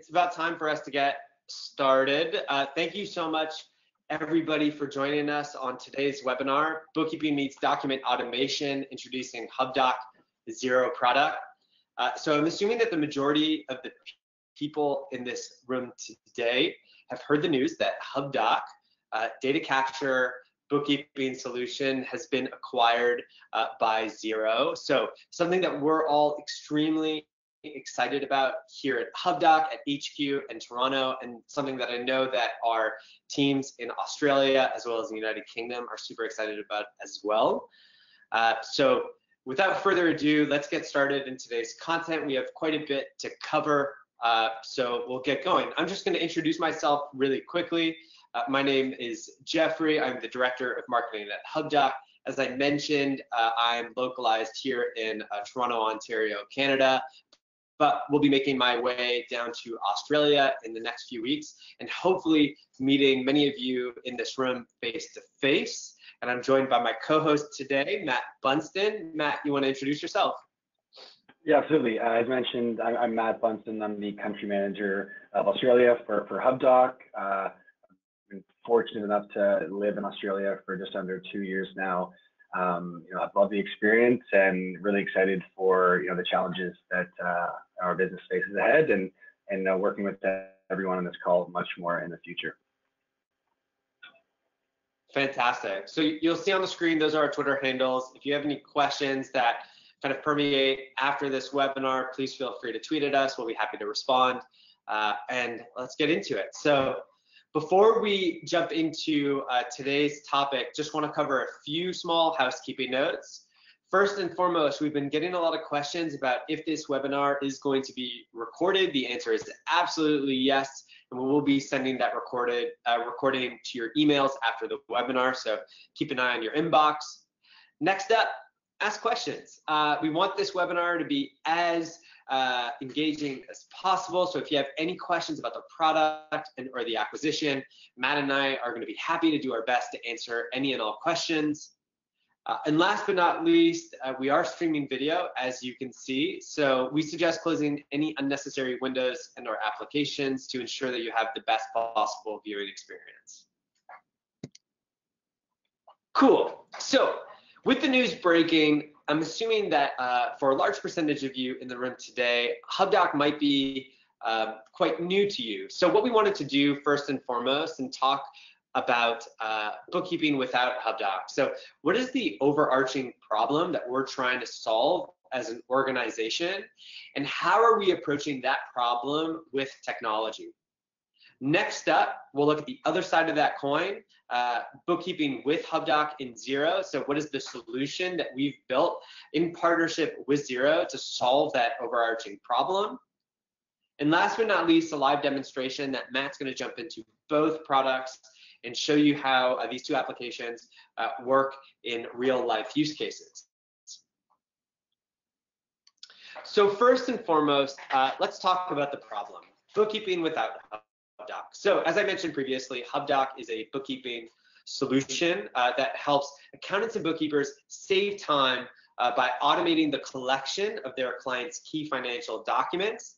It's about time for us to get started. Thank you so much, everybody, for joining us on today's webinar, Bookkeeping Meets Document Automation, introducing Hubdoc, the Xero product. So I'm assuming that the majority of the people in this room today have heard the news that Hubdoc, data capture bookkeeping solution, has been acquired by Xero. So something that we're all extremely excited about here at Hubdoc, at HQ in Toronto, and something that I know that our teams in Australia as well as the United Kingdom are super excited about as well. So without further ado, let's get started in today's content. We have quite a bit to cover, so we'll get going. I'm just going to introduce myself really quickly. My name is Geoffrey. I'm the Director of Marketing at Hubdoc. As I mentioned, I'm localized here in Toronto, Ontario, Canada, but we'll be making my way down to Australia in the next few weeks and hopefully meeting many of you in this room face to face. And I'm joined by my co-host today, Matt Bunston. Matt, you want to introduce yourself? Yeah, absolutely. As mentioned, I'm Matt Bunston. I'm the country manager of Australia for Hubdoc. I've been fortunate enough to live in Australia for just under 2 years now. I've loved the experience and really excited for the challenges that our business faces ahead, and working with everyone on this call much more in the future. Fantastic. So you'll see on the screen, those are our Twitter handles. If you have any questions that kind of permeate after this webinar, please feel free to tweet at us. We'll be happy to respond. And let's get into it. So before we jump into today's topic, just want to cover a few small housekeeping notes. First and foremost, we've been getting a lot of questions about if this webinar is going to be recorded. The answer is absolutely yes, and we will be sending that recording to your emails after the webinar, so keep an eye on your inbox. Next up, ask questions. We want this webinar to be as engaging as possible. So if you have any questions about the product or the acquisition, Matt and I are going to be happy to do our best to answer any and all questions. And last but not least, we are streaming video, as you can see. So we suggest closing any unnecessary windows and or applications to ensure that you have the best possible viewing experience. Cool. So with the news breaking, I'm assuming that for a large percentage of you in the room today, Hubdoc might be quite new to you. So what we wanted to do first and foremost and talk about bookkeeping without Hubdoc. So what is the overarching problem that we're trying to solve as an organization, and how are we approaching that problem with technology? Next up, we'll look at the other side of that coin, bookkeeping with Hubdoc and Xero. So what is the solution that we've built in partnership with Xero to solve that overarching problem? And last but not least, a live demonstration that Matt's going to jump into both products and show you how these two applications work in real life use cases. So first and foremost, let's talk about the problem, bookkeeping without Hubdoc. So as I mentioned previously, Hubdoc is a bookkeeping solution that helps accountants and bookkeepers save time by automating the collection of their clients' key financial documents,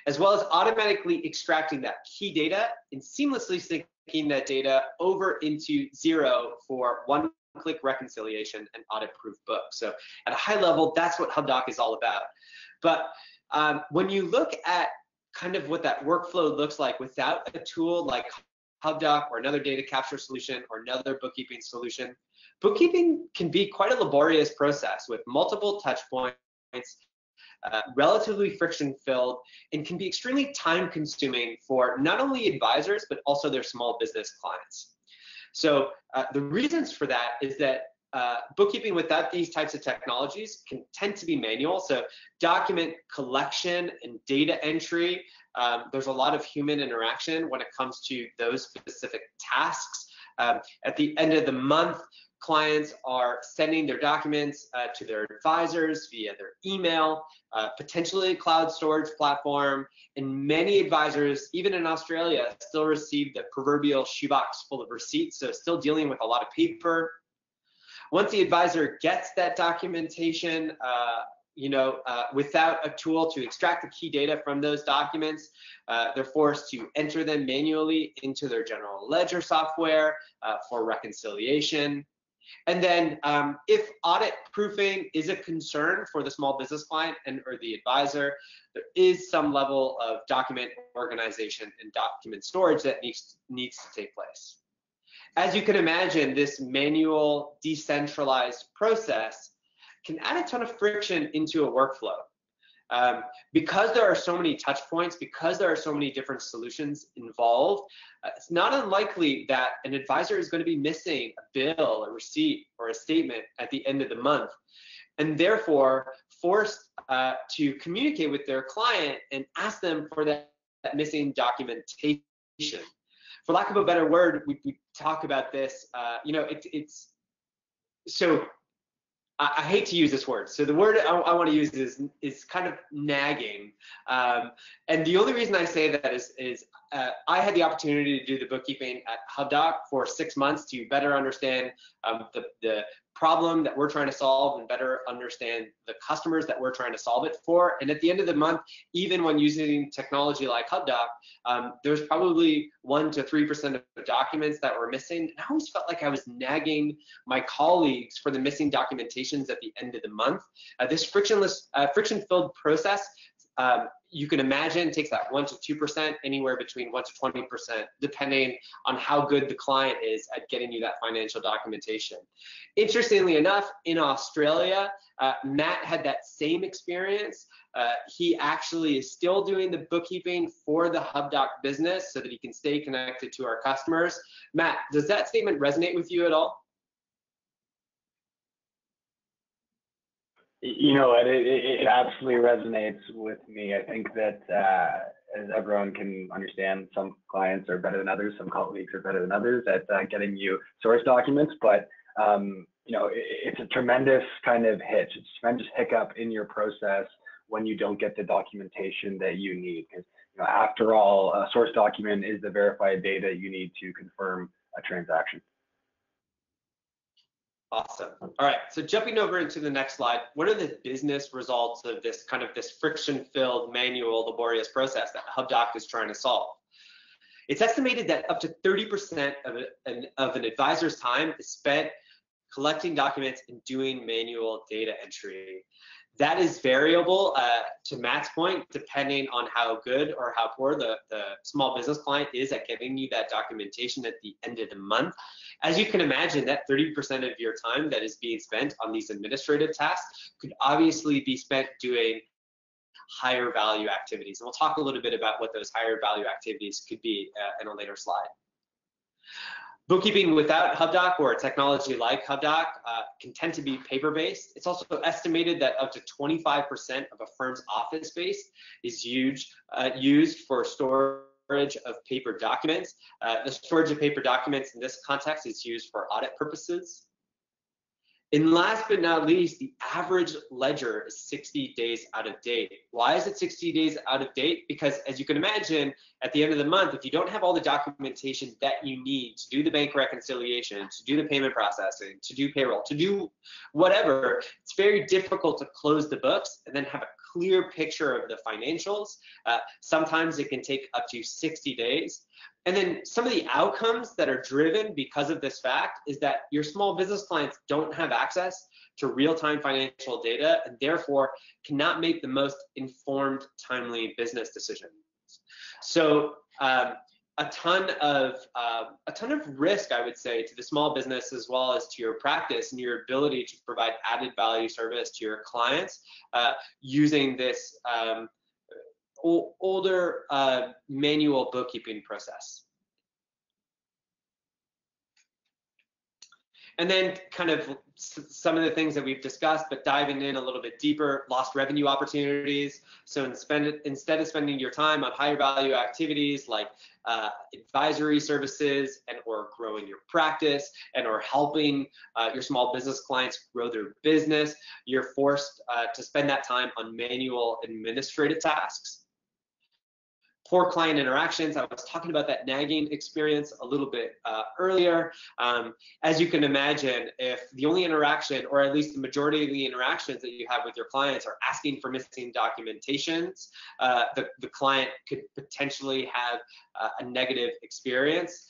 as well as automatically extracting that key data and seamlessly syncing that data over into Xero for one-click reconciliation and audit-proof books. So at a high level, that's what Hubdoc is all about. But when you look at kind of what that workflow looks like without a tool like Hubdoc or another data capture solution or another bookkeeping solution, bookkeeping can be quite a laborious process with multiple touch points, relatively friction-filled, and can be extremely time-consuming for not only advisors, but also their small business clients. So the reasons for that is that bookkeeping without these types of technologies can tend to be manual. So document collection and data entry, there's a lot of human interaction when it comes to those specific tasks. At the end of the month, clients are sending their documents to their advisors via their email, potentially a cloud storage platform, and many advisors, even in Australia, still receive the proverbial shoebox full of receipts, so still dealing with a lot of paper. Once the advisor gets that documentation without a tool to extract the key data from those documents, they're forced to enter them manually into their general ledger software for reconciliation. And then if audit proofing is a concern for the small business client or the advisor, there is some level of document organization and document storage that needs to take place. As you can imagine, this manual, decentralized process can add a ton of friction into a workflow. Because there are so many touch points, because there are so many different solutions involved, it's not unlikely that an advisor is going to be missing a bill, a receipt, or a statement at the end of the month, and therefore forced to communicate with their client and ask them for that missing documentation. For lack of a better word, we talk about this, so I hate to use this word. So the word I want to use is kind of nagging. And the only reason I say that is I had the opportunity to do the bookkeeping at Hubdoc for 6 months to better understand the problem that we're trying to solve and better understand the customers that we're trying to solve it for. And at the end of the month, even when using technology like Hubdoc, there's probably 1 to 3% of the documents that were missing. And I always felt like I was nagging my colleagues for the missing documentations at the end of the month. This friction-filled process, you can imagine, takes that 1 to 2%, anywhere between 1 to 20%, depending on how good the client is at getting you that financial documentation. Interestingly enough, in Australia, Matt had that same experience. He actually is still doing the bookkeeping for the Hubdoc business so that he can stay connected to our customers. Matt, does that statement resonate with you at all? You know what, it absolutely resonates with me. I think that as everyone can understand, some clients are better than others, some colleagues are better than others at getting you source documents, but it's a tremendous kind of hitch. It's a tremendous hiccup in your process when you don't get the documentation that you need. Because after all, a source document is the verified data you need to confirm a transaction. Awesome. All right, so jumping over into the next slide, what are the business results of this friction-filled, manual, laborious process that Hubdoc is trying to solve? It's estimated that up to 30% of an advisor's time is spent collecting documents and doing manual data entry. That is variable, to Matt's point, depending on how good or how poor the small business client is at getting you that documentation at the end of the month. As you can imagine, that 30% of your time that is being spent on these administrative tasks could obviously be spent doing higher value activities. And we'll talk a little bit about what those higher value activities could be in a later slide. Bookkeeping without Hubdoc or a technology like Hubdoc can tend to be paper-based. It's also estimated that up to 25% of a firm's office space is used for storage of paper documents. The storage of paper documents in this context is used for audit purposes. And last but not least, the average ledger is 60 days out of date. Why is it 60 days out of date? Because as you can imagine, at the end of the month, if you don't have all the documentation that you need to do the bank reconciliation, to do the payment processing, to do payroll, to do whatever, it's very difficult to close the books and then have a clear picture of the financials. Sometimes it can take up to 60 days. And then some of the outcomes that are driven because of this fact is that your small business clients don't have access to real-time financial data and therefore cannot make the most informed, timely business decisions. So a ton of risk, I would say, to the small business as well as to your practice and your ability to provide added value service to your clients using this older manual bookkeeping process. And then kind of some of the things that we've discussed, but diving in a little bit deeper, lost revenue opportunities. So instead of spending your time on higher value activities like advisory services and or growing your practice and or helping your small business clients grow their business, you're forced to spend that time on manual administrative tasks. Poor client interactions. I was talking about that nagging experience a little bit earlier. As you can imagine, if the only interaction, or at least the majority of the interactions that you have with your clients are asking for missing documentations, the client could potentially have a negative experience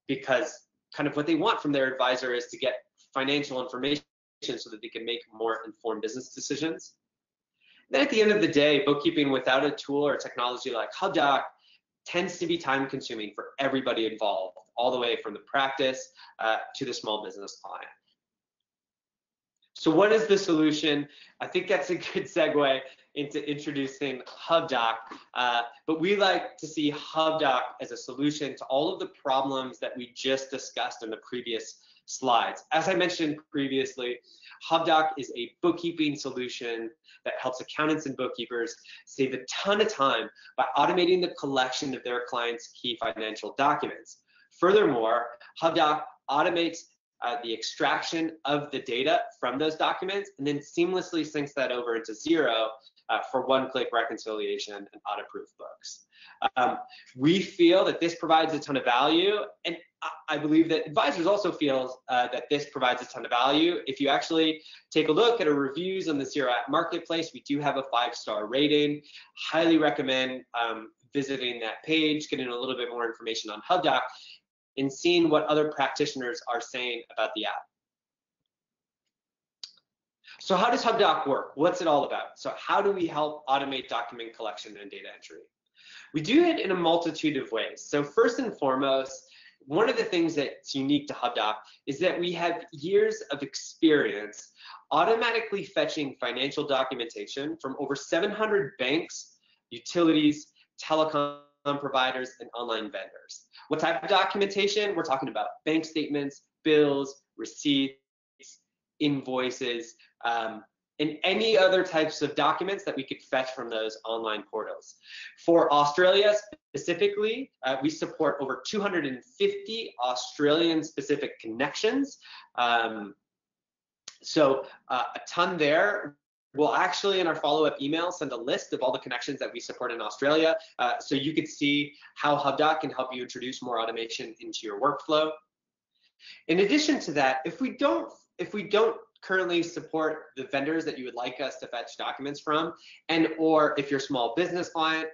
because kind of what they want from their advisor is to get financial information so that they can make more informed business decisions. Then at the end of the day, bookkeeping without a tool or technology like Hubdoc tends to be time consuming for everybody involved, all the way from the practice to the small business client. So what is the solution? I think that's a good segue into introducing Hubdoc, but we like to see Hubdoc as a solution to all of the problems that we just discussed in the previous slides. As I mentioned previously, Hubdoc is a bookkeeping solution that helps accountants and bookkeepers save a ton of time by automating the collection of their clients' key financial documents. Furthermore, Hubdoc automates the extraction of the data from those documents and then seamlessly syncs that over into Xero for one-click reconciliation and audit-proof books. We feel that this provides a ton of value, and I believe that advisors also feel that this provides a ton of value. If you actually take a look at our reviews on the Xero app marketplace, we do have a 5-star rating. Highly recommend visiting that page, getting a little bit more information on Hubdoc, and seeing what other practitioners are saying about the app. So how does Hubdoc work? What's it all about? So how do we help automate document collection and data entry? We do it in a multitude of ways. So first and foremost, one of the things that's unique to Hubdoc is that we have years of experience automatically fetching financial documentation from over 700 banks, utilities, telecom providers, and online vendors. What type of documentation? We're talking about bank statements, bills, receipts, invoices, and any other types of documents that we could fetch from those online portals. For Australia specifically, we support over 250 Australian-specific connections. So a ton there. We'll actually, in our follow-up email, send a list of all the connections that we support in Australia, so you could see how Hubdoc can help you introduce more automation into your workflow. In addition to that, if we don't currently support the vendors that you would like us to fetch documents from, and or if your small business client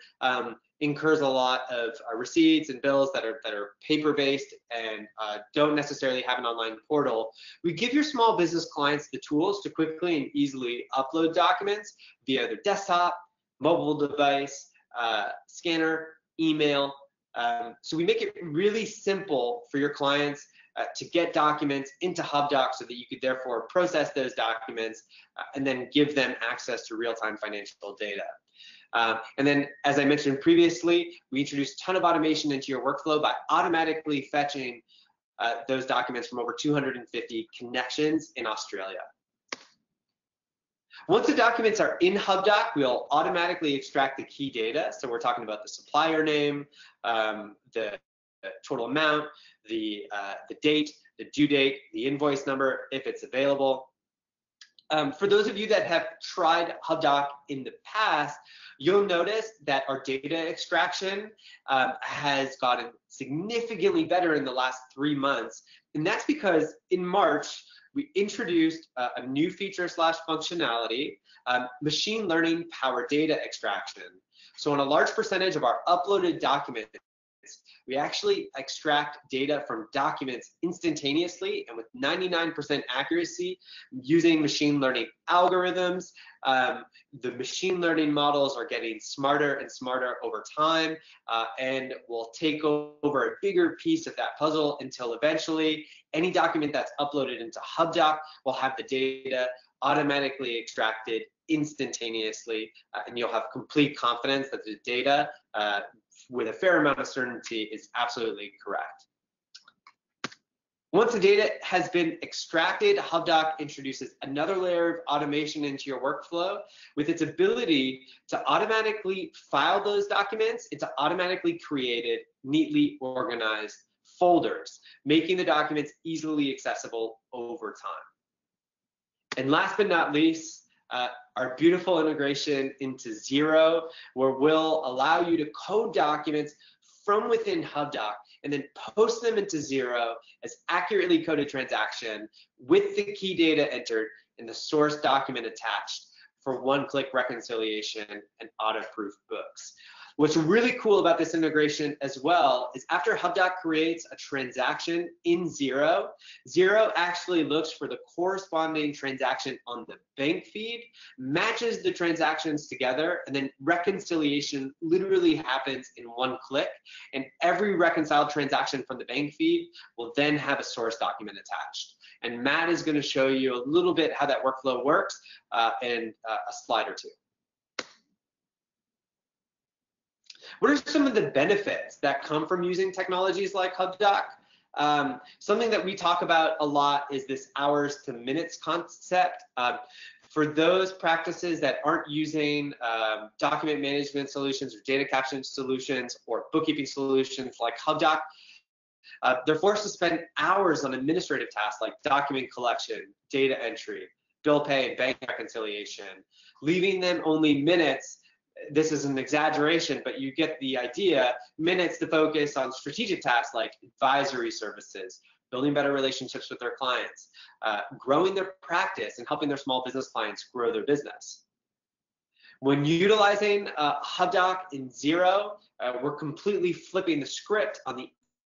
incurs a lot of receipts and bills that are paper-based and don't necessarily have an online portal, we give your small business clients the tools to quickly and easily upload documents via their desktop, mobile device, scanner, email. So we make it really simple for your clients to get documents into Hubdoc so that you could therefore process those documents and then give them access to real-time financial data. And then, as I mentioned previously, we introduced a ton of automation into your workflow by automatically fetching those documents from over 250 connections in Australia. Once the documents are in Hubdoc, we'll automatically extract the key data. So we're talking about the supplier name, the total amount, the date, the due date, the invoice number, if it's available. For those of you that have tried Hubdoc in the past, you'll notice that our data extraction has gotten significantly better in the last 3 months. And that's because in March, we introduced a new feature / functionality, machine learning powered data extraction. So on a large percentage of our uploaded documents, we actually extract data from documents instantaneously and with 99% accuracy using machine learning algorithms. The machine learning models are getting smarter and smarter over time, and will take over a bigger piece of that puzzle until eventually any document that's uploaded into Hubdoc will have the data automatically extracted instantaneously, and you'll have complete confidence that the data with a fair amount of certainty is absolutely correct. Once the data has been extracted, Hubdoc introduces another layer of automation into your workflow with its ability to automatically file those documents into automatically created, neatly organized folders, making the documents easily accessible over time. And last but not least, our beautiful integration into Xero, where we'll allow you to code documents from within Hubdoc and then post them into Xero as accurately coded transaction with the key data entered and the source document attached for one-click reconciliation and auto-proof books. What's really cool about this integration as well is after Hubdoc creates a transaction in Xero, Xero actually looks for the corresponding transaction on the bank feed, matches the transactions together, and then reconciliation literally happens in one click. And every reconciled transaction from the bank feed will then have a source document attached. And Matt is going to show you a little bit how that workflow works in a slide or two. What are some of the benefits that come from using technologies like Hubdoc? Something that we talk about a lot is this hours to minutes concept. For those practices that aren't using document management solutions or data caption solutions or bookkeeping solutions like Hubdoc, they're forced to spend hours on administrative tasks like document collection, data entry, bill pay, and bank reconciliation, leaving them only minutes. This is an exaggeration, but you get the idea, minutes to focus on strategic tasks like advisory services, building better relationships with their clients, growing their practice, and helping their small business clients grow their business. When utilizing Hubdoc in Xero, we're completely flipping the script on the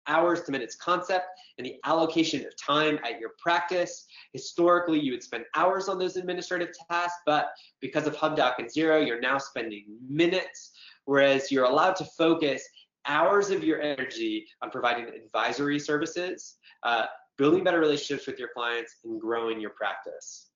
hours to minutes concept and the allocation of time at your practice. Historically, you would spend hours on those administrative tasks, but because of Hubdoc and Xero, you're now spending minutes, whereas you're allowed to focus hours of your energy on providing advisory services, building better relationships with your clients, and growing your practice.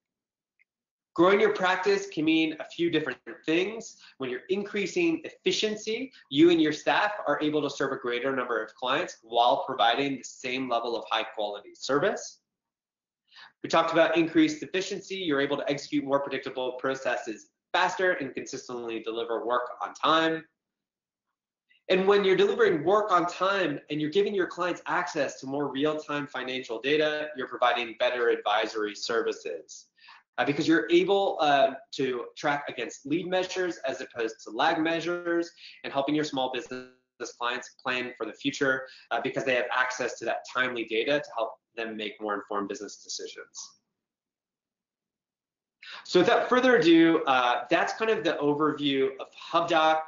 Growing your practice can mean a few different things. When you're increasing efficiency, you and your staff are able to serve a greater number of clients while providing the same level of high quality service. We talked about increased efficiency. You're able to execute more predictable processes faster and consistently deliver work on time. And when you're delivering work on time and you're giving your clients access to more real-time financial data, you're providing better advisory services. Because you're able to track against lead measures as opposed to lag measures, and helping your small business clients plan for the future because they have access to that timely data to help them make more informed business decisions. So without further ado, that's kind of the overview of Hubdoc.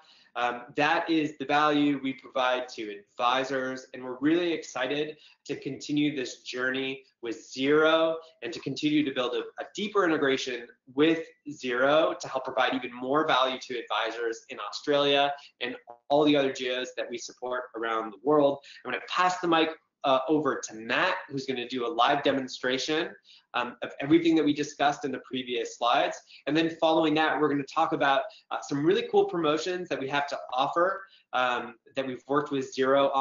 That is the value we provide to advisors, and we're really excited to continue this journey with Xero and to continue to build a deeper integration with Xero to help provide even more value to advisors in Australia and all the other geos that we support around the world. I'm going to pass the mic over to Matt, who's going to do a live demonstration of everything that we discussed in the previous slides. And then following that, we're going to talk about some really cool promotions that we have to offer that we've worked with Xero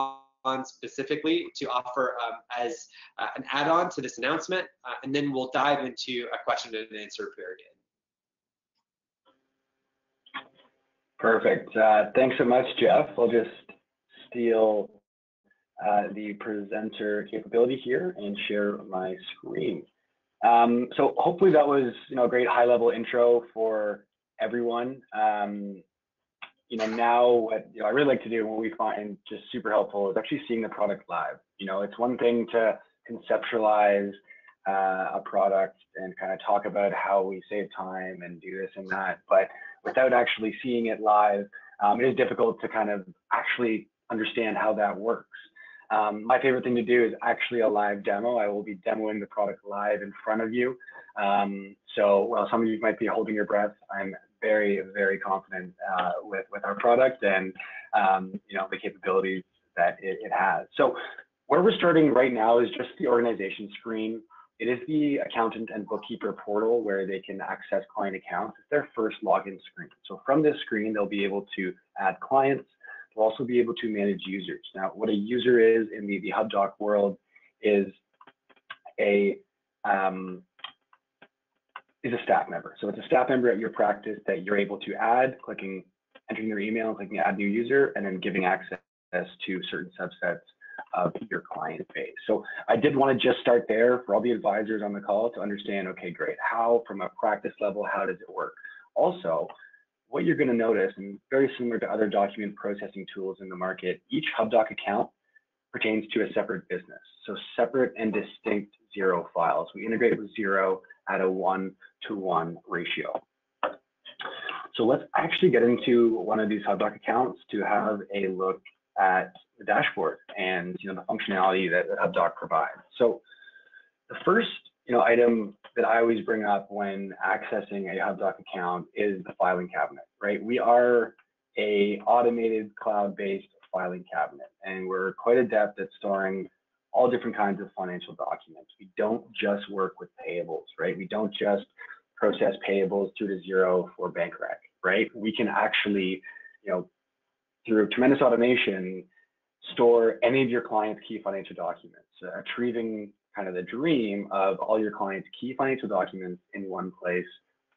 on specifically to offer as an add-on to this announcement. And then we'll dive into a question and answer period. Perfect. Thanks so much, Jeff. I'll just steal the presenter capability here and share my screen. So hopefully that was, a great high-level intro for everyone. Now what I really like to do and what we find just super helpful is actually seeing the product live. It's one thing to conceptualize a product and kind of talk about how we save time and do this and that, but without actually seeing it live, it is difficult to kind of actually understand how that works. My favorite thing to do is actually a live demo. I will be demoing the product live in front of you. So while some of you might be holding your breath, I'm very, very confident with our product and the capabilities that it has. So where we're starting right now is just the organization screen. It is the accountant and bookkeeper portal where they can access client accounts. It's their first login screen. So from this screen, they'll be able to add clients. They'll also be able to manage users. Now, what a user is in the Hubdoc world is a staff member. So it's a staff member at your practice that you're able to add, entering their email, clicking add new user, and then giving access to certain subsets of your client base. So I did want to just start there for all the advisors on the call to understand, okay, great, how from a practice level, how does it work? Also, what you're going to notice, and very similar to other document processing tools in the market, each Hubdoc account pertains to a separate business. So separate and distinct Xero files. We integrate with Xero at a 1-to-1 ratio. So let's actually get into one of these Hubdoc accounts to have a look at the dashboard and the functionality that Hubdoc provides. So the first item that I always bring up when accessing a Hubdoc account is the filing cabinet, right? We are a automated cloud-based filing cabinet, and we're quite adept at storing all different kinds of financial documents. We don't just work with payables, right? We don't just process payables through to Xero for bank rec, right? We can actually, through tremendous automation, store any of your clients' key financial documents, achieving kind of the dream of all your clients' key financial documents in one place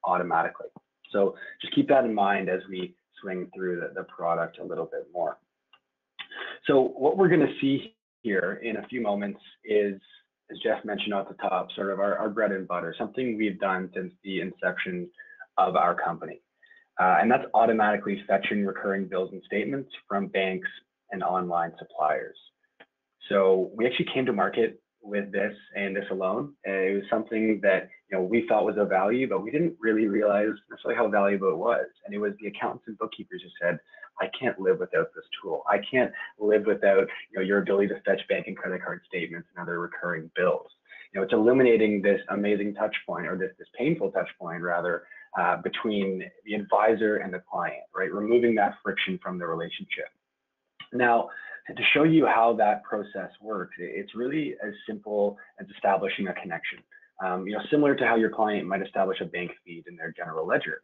automatically. So just keep that in mind as we swing through the product a little bit more. So what we're going to see here in a few moments is, as Jeff mentioned at the top, sort of our bread and butter, something we've done since the inception of our company. And that's automatically fetching recurring bills and statements from banks and online suppliers. So we actually came to market with this and this alone. It was something that we thought was of value, but we didn't really realize necessarily how valuable it was. And it was the accountants and bookkeepers who said, I can't live without this tool. I can't live without your ability to fetch bank and credit card statements and other recurring bills. It's eliminating this amazing touch point, or this painful touch point rather, between the advisor and the client, right? Removing that friction from the relationship. Now, to show you how that process works, it's really as simple as establishing a connection. Similar to how your client might establish a bank feed in their general ledger.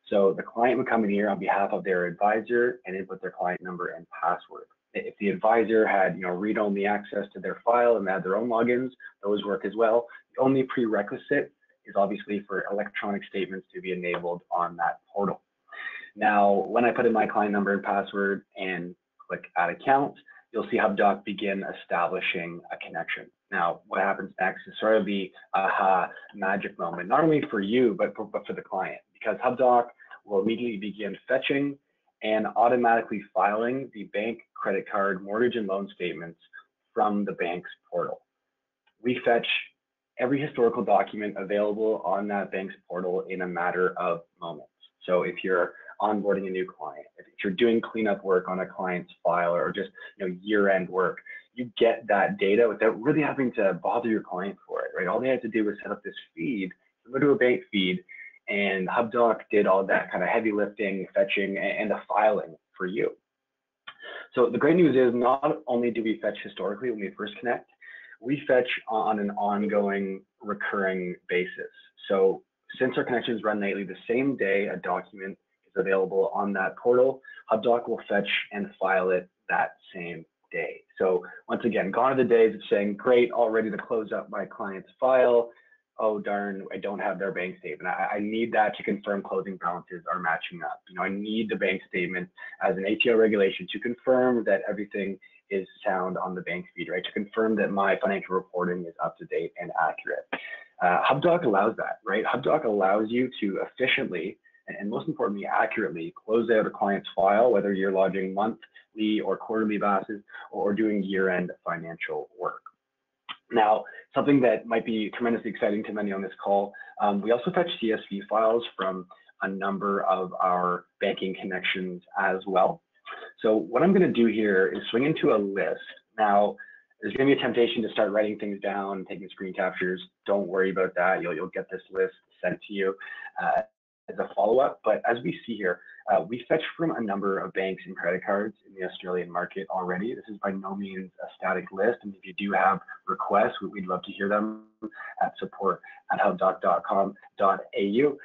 So the client would come in here on behalf of their advisor and input their client number and password. If the advisor had read-only access to their file and they had their own logins, those work as well. The only prerequisite is obviously for electronic statements to be enabled on that portal. Now, when I put in my client number and password and click Add Account, you'll see Hubdoc begin establishing a connection. Now, what happens next is sort of the aha magic moment, not only for you, but for the client, because Hubdoc will immediately begin fetching and automatically filing the bank, credit card, mortgage, and loan statements from the bank's portal. We fetch every historical document available on that bank's portal in a matter of moments. So if you're onboarding a new client, if you're doing cleanup work on a client's file, or just year-end work, you get that data without really having to bother your client for it, right? All they had to do was set up this feed, go to a bank feed, and Hubdoc did all that kind of heavy lifting, fetching, and the filing for you. So the great news is, not only do we fetch historically when we first connect, we fetch on an ongoing, recurring basis. So since our connections run nightly, the same day a document is available on that portal, Hubdoc will fetch and file it that same day. So once again, gone are the days of saying, great, all ready to close up my client's file. Oh, darn, I don't have their bank statement. I need that to confirm closing balances are matching up. I need the bank statement as an ATO regulation to confirm that everything is sound on the bank feed, right? To confirm that my financial reporting is up to date and accurate. Hubdoc allows that, right? Hubdoc allows you to efficiently and most importantly, accurately close out a client's file, whether you're lodging monthly or quarterly bases or doing year-end financial work. Now, something that might be tremendously exciting to many on this call, we also fetch CSV files from a number of our banking connections as well. So what I'm going to do here is swing into a list. Now, there's going to be a temptation to start writing things down, taking screen captures. Don't worry about that. You'll get this list sent to you as a follow-up. But as we see here, we fetch from a number of banks and credit cards in the Australian market already. This is by no means a static list. And if you do have requests, we'd love to hear them at support@hubdoc.com.au.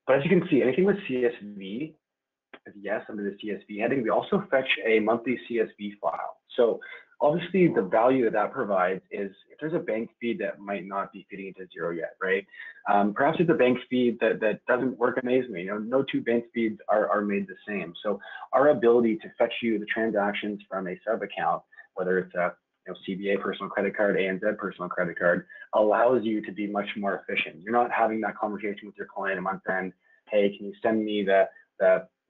But as you can see, anything with CSV, yes, under the CSV heading, we also fetch a monthly CSV file. So obviously the value that that provides is if there's a bank feed that might not be fitting into Xero yet, right? Perhaps it's a bank feed that doesn't work amazingly. No two bank feeds are made the same. So our ability to fetch you the transactions from a sub account, whether it's a CBA personal credit card, ANZ personal credit card, allows you to be much more efficient. You're not having that conversation with your client a month end. Hey, can you send me the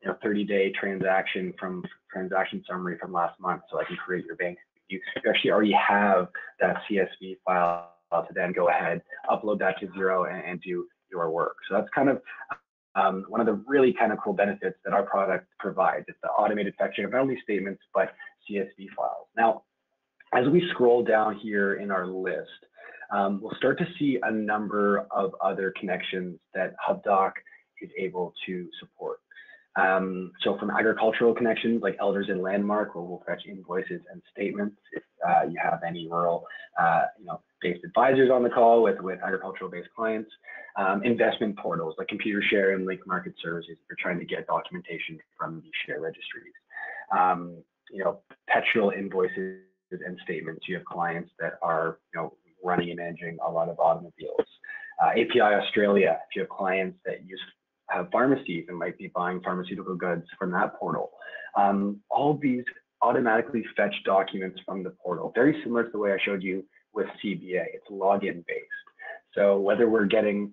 30-day transaction summary from last month so I can create your bank? You actually already have that CSV file to then go ahead, upload that to Xero and do your work. So that's kind of one of the really kind of cool benefits that our product provides. It's the automated fetching of not only statements, but CSV files. Now, as we scroll down here in our list, we'll start to see a number of other connections that Hubdoc is able to support. So from agricultural connections like Elders and Landmark, where we'll fetch invoices and statements if you have any rural, based advisors on the call with agricultural-based clients. Investment portals like Computershare and Link Market Services if you're trying to get documentation from the share registries. Petrol invoices and statements. You have clients that are running and managing a lot of automobiles. API Australia, if you have clients that have pharmacies and might be buying pharmaceutical goods from that portal. All of these automatically fetch documents from the portal, very similar to the way I showed you with CBA. It's login based. So whether we're getting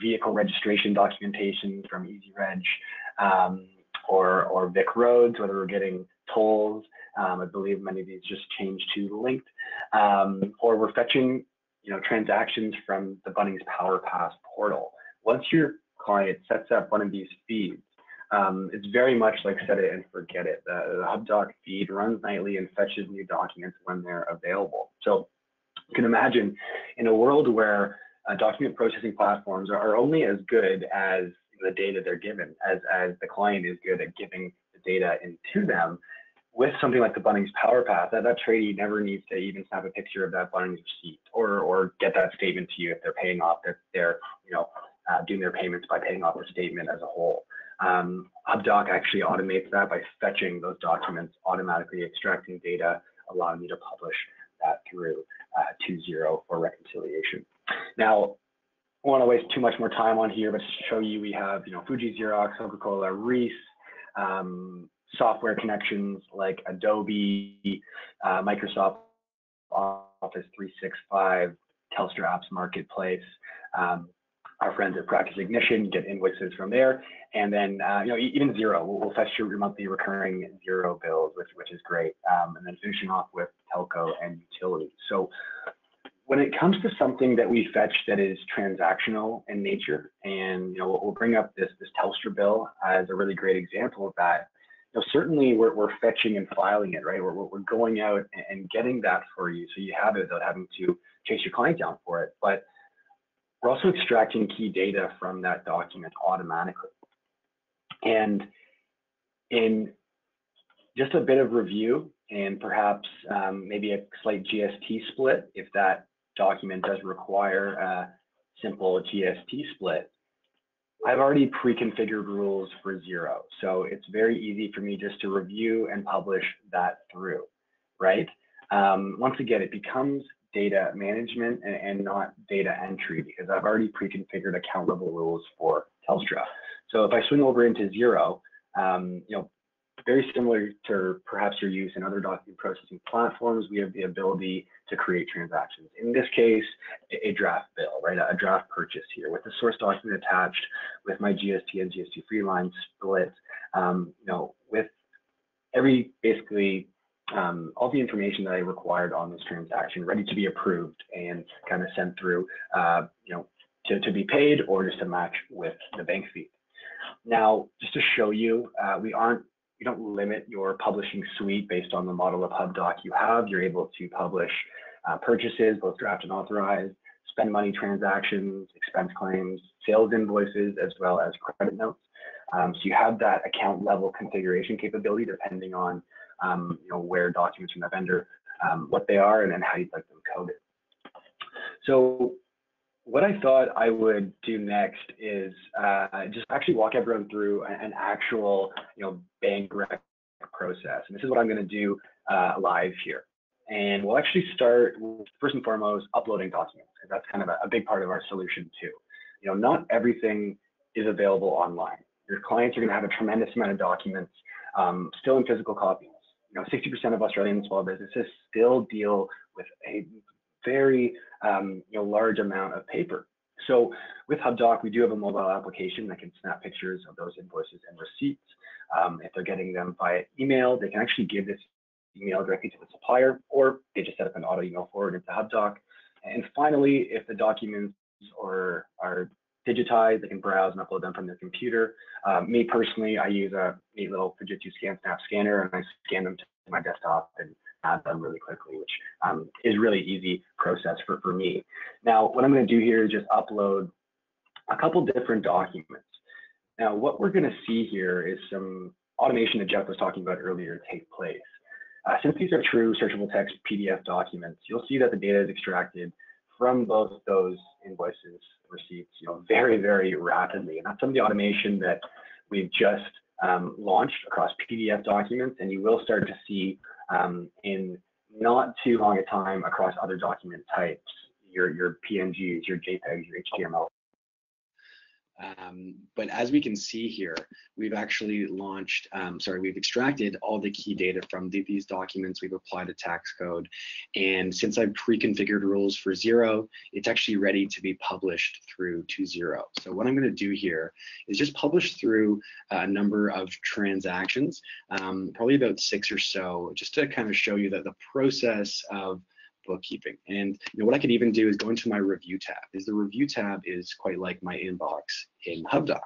vehicle registration documentation from EasyReg or Vic Roads, whether we're getting tolls, I believe many of these just changed to linked, or we're fetching transactions from the Bunnings PowerPass portal. Once your client sets up one of these feeds, it's very much like set it and forget it. The Hubdoc feed runs nightly and fetches new documents when they're available. So you can imagine in a world where document processing platforms are only as good as the data they're given, as the client is good at giving the data into them. With something like the Bunnings PowerPass, that tradie never needs to even snap a picture of that Bunnings receipt or get that statement to you if they're paying off they're doing their payments by paying off the statement as a whole. Hubdoc actually automates that by fetching those documents, automatically extracting data, allowing you to publish that through to Xero for reconciliation. Now, I don't want to waste too much more time on here, but to show you, we have Fuji, Xerox, Coca-Cola, Reese, software connections like Adobe, Microsoft Office 365, Telstra Apps Marketplace, our friends at Practice Ignition, get invoices from there, and then even Xero, we'll fetch your monthly recurring Xero bills, which is great, and then finishing off with telco and utilities. So when it comes to something that we fetch that is transactional in nature, and we'll bring up this Telstra bill as a really great example of that. Certainly we're fetching and filing it, right? We're going out and getting that for you, so you have it without having to chase your client down for it. But we're also extracting key data from that document automatically. And in just a bit of review and perhaps maybe a slight GST split, if that document does require a simple GST split, I've already pre-configured rules for Xero. So it's very easy for me just to review and publish that through, right? Once again, it becomes data management and not data entry because I've already pre-configured account level rules for Telstra. So if I swing over into Xero, very similar to perhaps your use in other document processing platforms, we have the ability to create transactions. In this case, a draft bill, right? A draft purchase here with the source document attached, with my GST and GST free line split, with basically all the information that I required on this transaction ready to be approved and kind of sent through, to be paid or just to match with the bank fee. Now, just to show you, we don't limit your publishing suite based on the model of Hubdoc you have. You're able to publish purchases, both draft and authorized, spend money transactions, expense claims, sales invoices, as well as credit notes. So you have that account level configuration capability depending on where documents from the vendor, what they are, and then how you'd like them coded. So what I thought I would do next is just actually walk everyone through an actual bank rec process. And this is what I'm going to do live here. And we'll actually start with, first and foremost, uploading documents, because that's kind of a big part of our solution too. You know, not everything is available online. Your clients are going to have a tremendous amount of documents still in physical copies. You know, 60% of Australian small businesses still deal with a very large amount of paper. So with Hubdoc, we do have a mobile application that can snap pictures of those invoices and receipts. If they're getting them via email, they can actually give this email directly to the supplier, or they just set up an auto email forward into Hubdoc. And finally, if the documents are digitized, they can browse and upload them from their computer. Me personally, I use a neat little Fujitsu ScanSnap scanner, and I scan them to my desktop and add them really quickly, which is really easy process for me. Now, what I'm going to do here is just upload a couple different documents. Now, what we're going to see here is some automation that Jeff was talking about earlier take place. Since these are true searchable text PDF documents, you'll see that the data is extracted from both those invoices, receipts, very, very rapidly. And that's some of the automation that we've just launched across PDF documents, and you will start to see in not too long a time across other document types, your PNGs, your JPEGs, your HTML. But as we can see here, we've actually launched, we've extracted all the key data from these documents. We've applied a tax code. And since I've pre-configured rules for Xero, it's actually ready to be published through to Xero. So what I'm going to do here is just publish through a number of transactions, probably about 6 or so, just to kind of show you that the process of bookkeeping. And what I could even do is go into my review tab. The review tab is quite like my inbox in Hubdoc.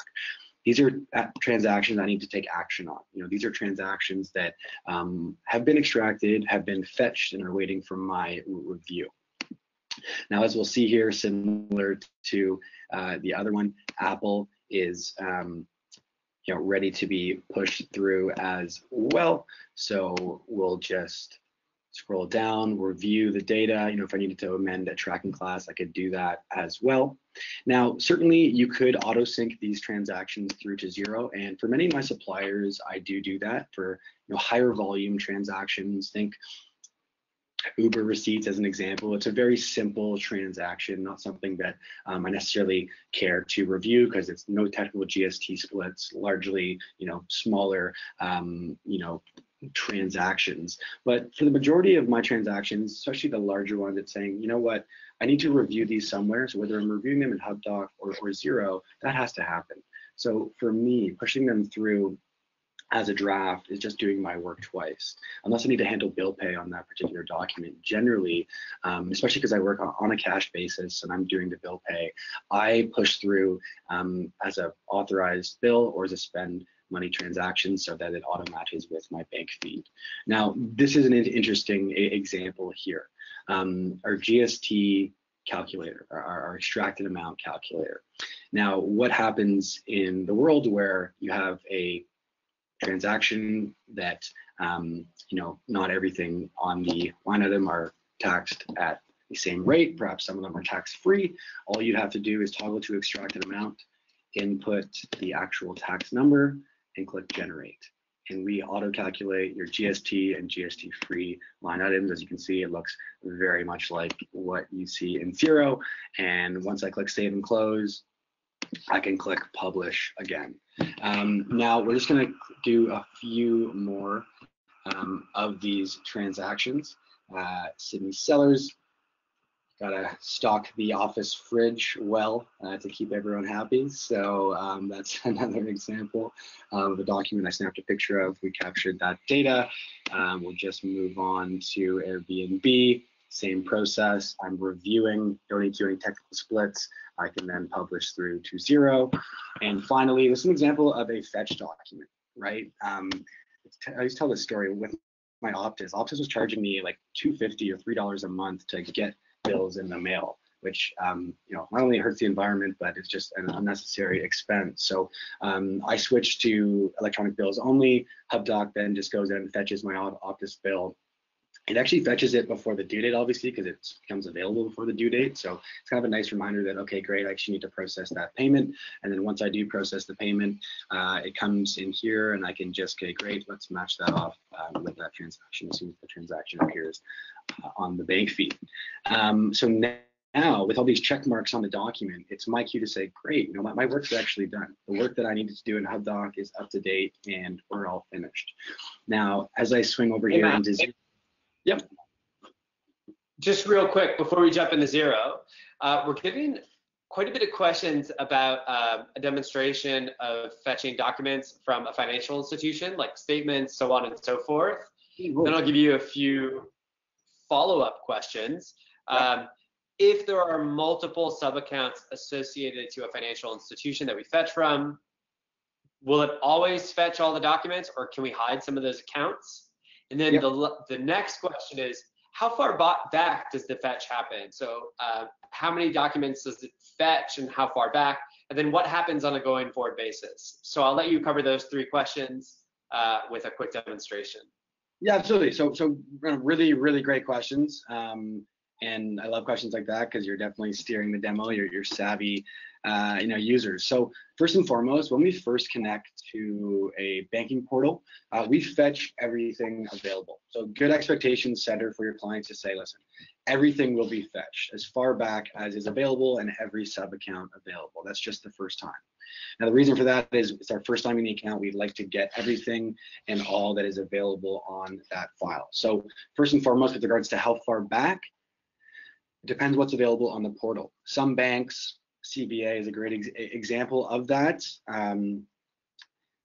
These are transactions I need to take action on. These are transactions that have been extracted, have been fetched, and are waiting for my review. Now, as we'll see here, similar to the other one, Apple is ready to be pushed through as well. So we'll just scroll down, review the data. If I needed to amend a tracking class, I could do that as well. Now, certainly you could auto sync these transactions through to Xero. And for many of my suppliers, I do that for higher volume transactions. Think Uber receipts as an example. It's a very simple transaction, not something that I necessarily care to review because it's no technical GST splits, largely, smaller, transactions. But for the majority of my transactions, especially the larger ones, it's saying, you know what, I need to review these somewhere. So whether I'm reviewing them in Hubdoc or Xero, that has to happen. So for me, pushing them through as a draft is just doing my work twice, unless I need to handle bill pay on that particular document. Generally, especially because I work on a cash basis and I'm doing the bill pay, I push through as a authorized bill or as a spend money transaction so that it auto matches with my bank feed. Now, this is an interesting example here. Our GST calculator, our extracted amount calculator. Now, what happens in the world where you have a transaction that, not everything on the line item are taxed at the same rate, perhaps some of them are tax-free. All you have to do is toggle to extracted amount, input the actual tax number, and click generate. And we auto calculate your GST and GST-free line items. As you can see, it looks very much like what you see in Xero. And once I click save and close, I can click publish again. Now we're just going to do a few more of these transactions. Sydney Sellers, gotta stock the office fridge well to keep everyone happy. So that's another example of a document I snapped a picture of. We captured that data. We'll just move on to Airbnb. Same process. I'm reviewing, don't need to do any technical splits. I can then publish through to Xero. And finally, this is an example of a fetch document, right? I used to tell this story with my Optus. Optus was charging me like $2.50 or $3 a month to get bills in the mail, which not only hurts the environment, but it's just an unnecessary expense. So I switched to electronic bills only. Hubdoc then just goes in and fetches my Optus bill It actually fetches it before the due date, obviously, because it becomes available before the due date. So it's kind of a nice reminder that, okay, great, I actually need to process that payment. And then once I do process the payment, it comes in here and I can just, okay, great, let's match that off with that transaction as soon as the transaction appears on the bank feed. So now, with all these check marks on the document, it's my cue to say, great, you know, my work's actually done. The work that I needed to do in Hubdoc is up to date and we're all finished. Now, as I swing over here into Xero. Yep. Just real quick before we jump into Xero, we're getting quite a bit of questions about a demonstration of fetching documents from a financial institution, like statements, so on and so forth. Then I'll give you a few follow-up questions. If there are multiple sub-accounts associated to a financial institution that we fetch from, will it always fetch all the documents, or can we hide some of those accounts? And then the next question is, how far back does the fetch happen? So how many documents does it fetch and how far back? And then what happens on a going forward basis? So I'll let you cover those three questions with a quick demonstration. Yeah, absolutely. So really, really great questions. And I love questions like that because you're definitely steering the demo. You're savvy, users. So first and foremost, when we first connect to a banking portal, we fetch everything available. So good expectations setter for your clients to say, listen, everything will be fetched as far back as is available and every sub account available. That's just the first time. Now, the reason for that is it's our first time in the account. We'd like to get everything and all that is available on that file. So first and foremost, with regards to how far back, it depends what's available on the portal. Some banks, CBA is a great example of that.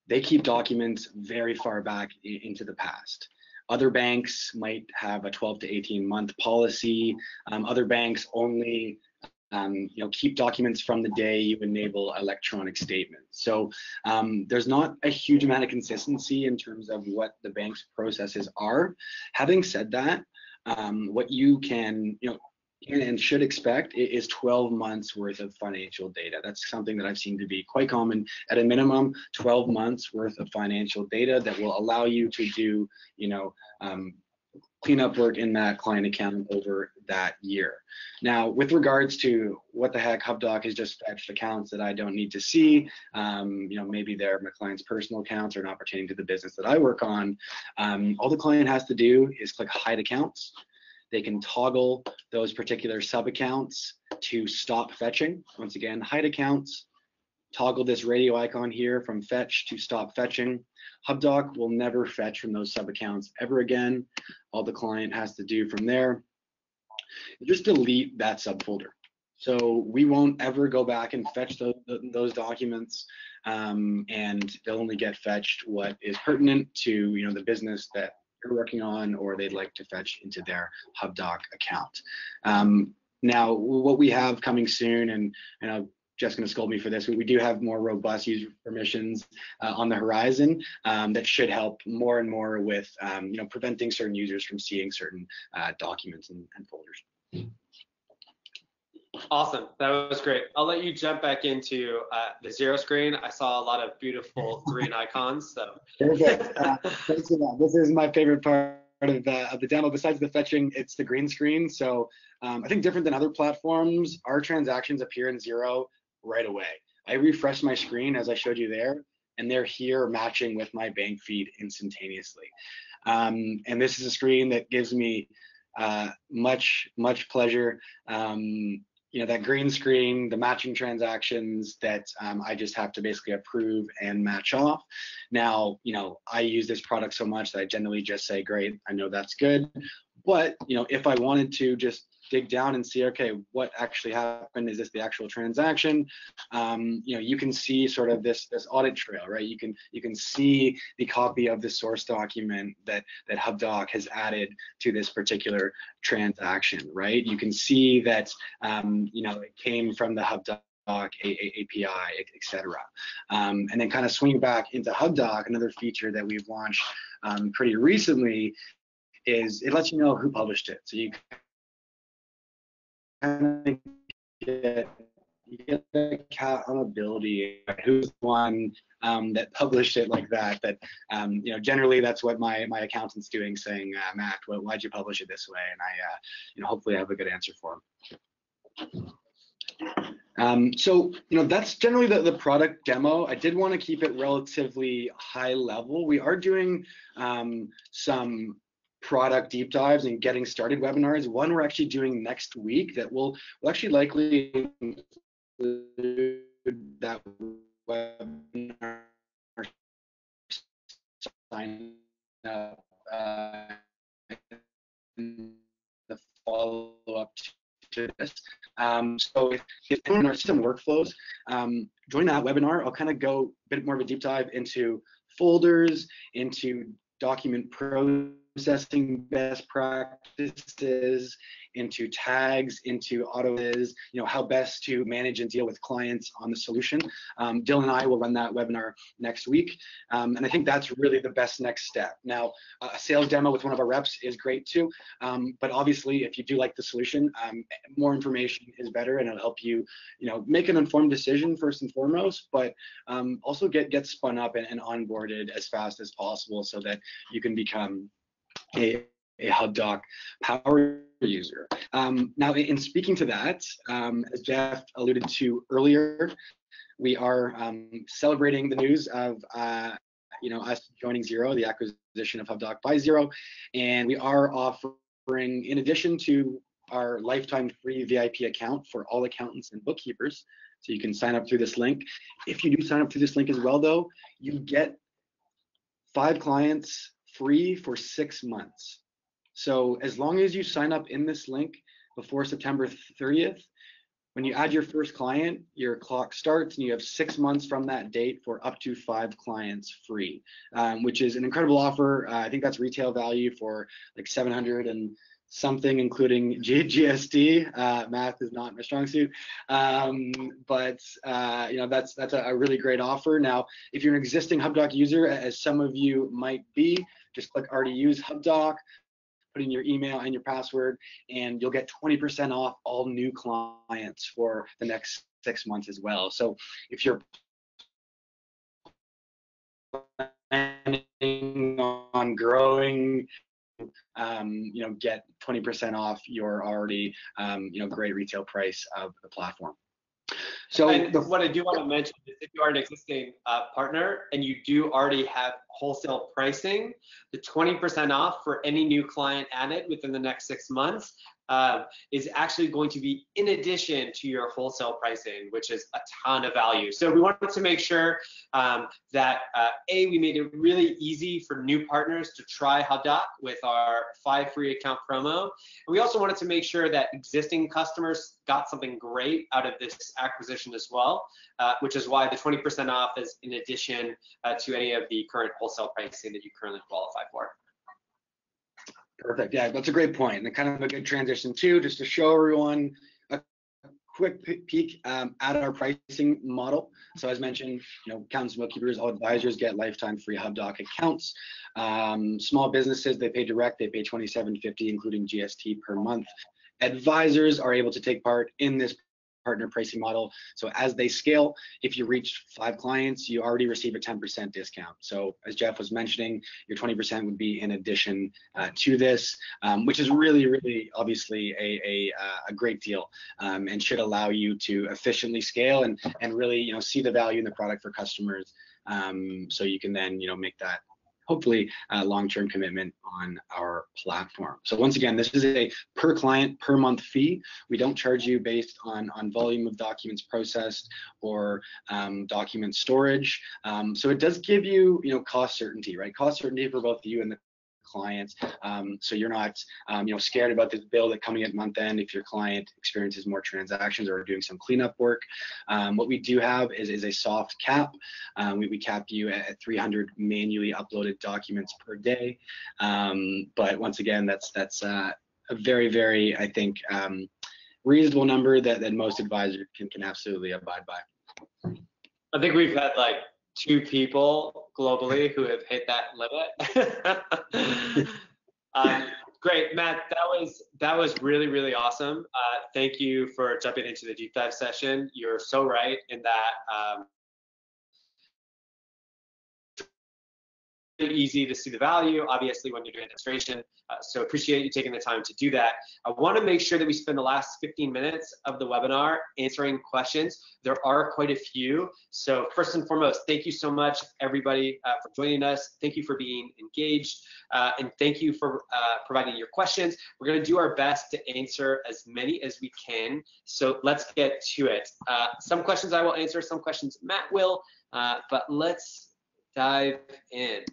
They keep documents very far back into the past. Other banks might have a 12 to 18 month policy. Other banks only keep documents from the day you enable electronic statements. So there's not a huge amount of consistency in terms of what the bank's processes are. Having said that, what you can, and should expect is 12 months worth of financial data. That's something that I've seen to be quite common. At a minimum, 12 months worth of financial data that will allow you to do, cleanup work in that client account over that year. Now, with regards to what the heck, Hubdoc has just fetched accounts that I don't need to see. Maybe they're my client's personal accounts or not pertaining to the business that I work on. All the client has to do is click hide accounts. They can toggle those particular sub accounts to stop fetching. Once again, hide accounts, toggle this radio icon here from fetch to stop fetching. Hubdoc will never fetch from those sub accounts ever again. All the client has to do from there is just delete that subfolder. So we won't ever go back and fetch those documents, and they'll only get fetched what is pertinent to the business that you're working on or they'd like to fetch into their Hubdoc account. Now, what we have coming soon, and Jeff's going to scold me for this, but we do have more robust user permissions on the horizon that should help more and more with preventing certain users from seeing certain documents and folders. Awesome, that was great. I'll let you jump back into the Xero screen. I saw a lot of beautiful green icons. So. Perfect. Thanks for that. This is my favorite part of the demo. Besides the fetching, it's the green screen. So I think different than other platforms, our transactions appear in Xero right away. I refresh my screen as I showed you there, and they're here matching with my bank feed instantaneously. And this is a screen that gives me much pleasure. That green screen, the matching transactions that I just have to basically approve and match off. Now, I use this product so much that I generally just say, great, I know that's good. But, if I wanted to just dig down and see, okay, what actually happened? Is this the actual transaction? You can see sort of this audit trail, right? You can see the copy of the source document that Hubdoc has added to this particular transaction, right? You can see that it came from the Hubdoc API, etc. And then kind of swing back into Hubdoc, another feature that we've launched pretty recently is it lets you know who published it. So you kind of get you get the accountability. Who's the one that published it like that? That you know, generally that's what my accountant's doing, saying, Matt, why'd you publish it this way? And I, you know, hopefully I have a good answer for him. So, you know, that's generally the product demo. I did want to keep it relatively high level. We are doing some product deep dives and getting started webinars. One we're actually doing next week that we'll actually likely include that webinar sign up the follow-up to this. So if anyone knows some workflows, join that webinar. I'll kind of go a bit more of a deep dive into folders, into document processing best practices, into tags, into auto-is, you know, how best to manage and deal with clients on the solution. Dylan and I will run that webinar next week. And I think that's really the best next step. Now, a sales demo with one of our reps is great too. But obviously, if you do like the solution, more information is better, and it'll help you, you know, make an informed decision first and foremost, but also get spun up and onboarded as fast as possible so that you can become a Hubdoc power user. Now, in speaking to that, as Jeff alluded to earlier, we are celebrating the news of you know, us joining Xero, the acquisition of Hubdoc by Xero, and we are offering, in addition to our lifetime free VIP account for all accountants and bookkeepers, so you can sign up through this link. If you do sign up through this link as well, though, you get 5 clients free for 6 months. So as long as you sign up in this link before September 30th, when you add your first client, your clock starts and you have 6 months from that date for up to 5 clients free, which is an incredible offer. I think that's retail value for like 700 and something, including GST. Math is not my strong suit, but you know, that's a really great offer. Now, if you're an existing Hubdoc user, as some of you might be, just click already use Hubdoc, put in your email and your password, and you'll get 20% off all new clients for the next 6 months as well. So if you're planning on growing, you know, get 20% off your already, you know, great retail price of the platform. So what I do want to mention is, if you are an existing partner and you do already have wholesale pricing, the 20% off for any new client added within the next 6 months is actually going to be in addition to your wholesale pricing, which is a ton of value. So we wanted to make sure that we made it really easy for new partners to try Hubdoc with our 5 free account promo. And we also wanted to make sure that existing customers got something great out of this acquisition as well, which is why the 20% off is in addition to any of the current wholesale pricing that you currently qualify for. Perfect. Yeah, that's a great point, and kind of a good transition too, just to show everyone a quick peek at our pricing model. So as mentioned, you know, accountants and bookkeepers, all advisors get lifetime free Hubdoc accounts. Small businesses, they pay direct, they pay $27.50, including GST per month. Advisors are able to take part in this partner pricing model. So as they scale, if you reach 5 clients, you already receive a 10% discount. So as Jeff was mentioning, your 20% would be in addition to this, which is really, really obviously a great deal, and should allow you to efficiently scale and really, you know, see the value in the product for customers, so you can then, you know, make that hopefully long-term commitment on our platform. So once again, this is a per client per month fee. We don't charge you based on volume of documents processed or document storage. So it does give you, you know, cost certainty, right? Cost certainty for both you and the clients, so you're not you know, scared about this bill that coming at month end if your client experiences more transactions or doing some cleanup work. What we do have is a soft cap. We cap you at 300 manually uploaded documents per day, but once again, that's a very, very, I think, reasonable number that most advisors can absolutely abide by. I think we've had like 2 people globally who have hit that limit. Great, Matt. That was really awesome. Thank you for jumping into the deep dive session. You're so right in that. Easy to see the value, obviously, when you're doing demonstration. So appreciate you taking the time to do that. I want to make sure that we spend the last 15 minutes of the webinar answering questions. There are quite a few. So first and foremost, thank you so much, everybody, for joining us. Thank you for being engaged, and thank you for providing your questions. We're going to do our best to answer as many as we can. So let's get to it. Some questions I will answer, some questions Matt will, but let's dive in.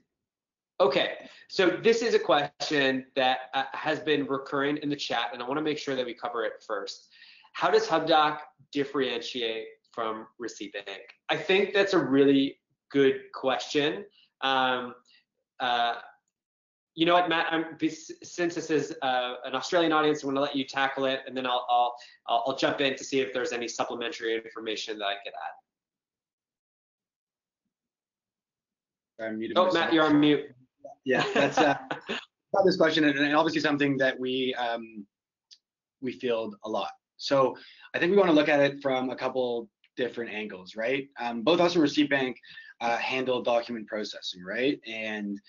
Okay, so this is a question that has been recurring in the chat, and I want to make sure that we cover it first. How does Hubdoc differentiate from ReceiptBank? I think that's a really good question. You know what, Matt? Since this is an Australian audience, I'm going to let you tackle it, and then I'll jump in to see if there's any supplementary information that I could add. Oh, Matt, you're on mute. Yeah, that's about this question, and obviously something that we field a lot. So I think we want to look at it from a couple different angles, right? Both us and ReceiptBank handle document processing, right? And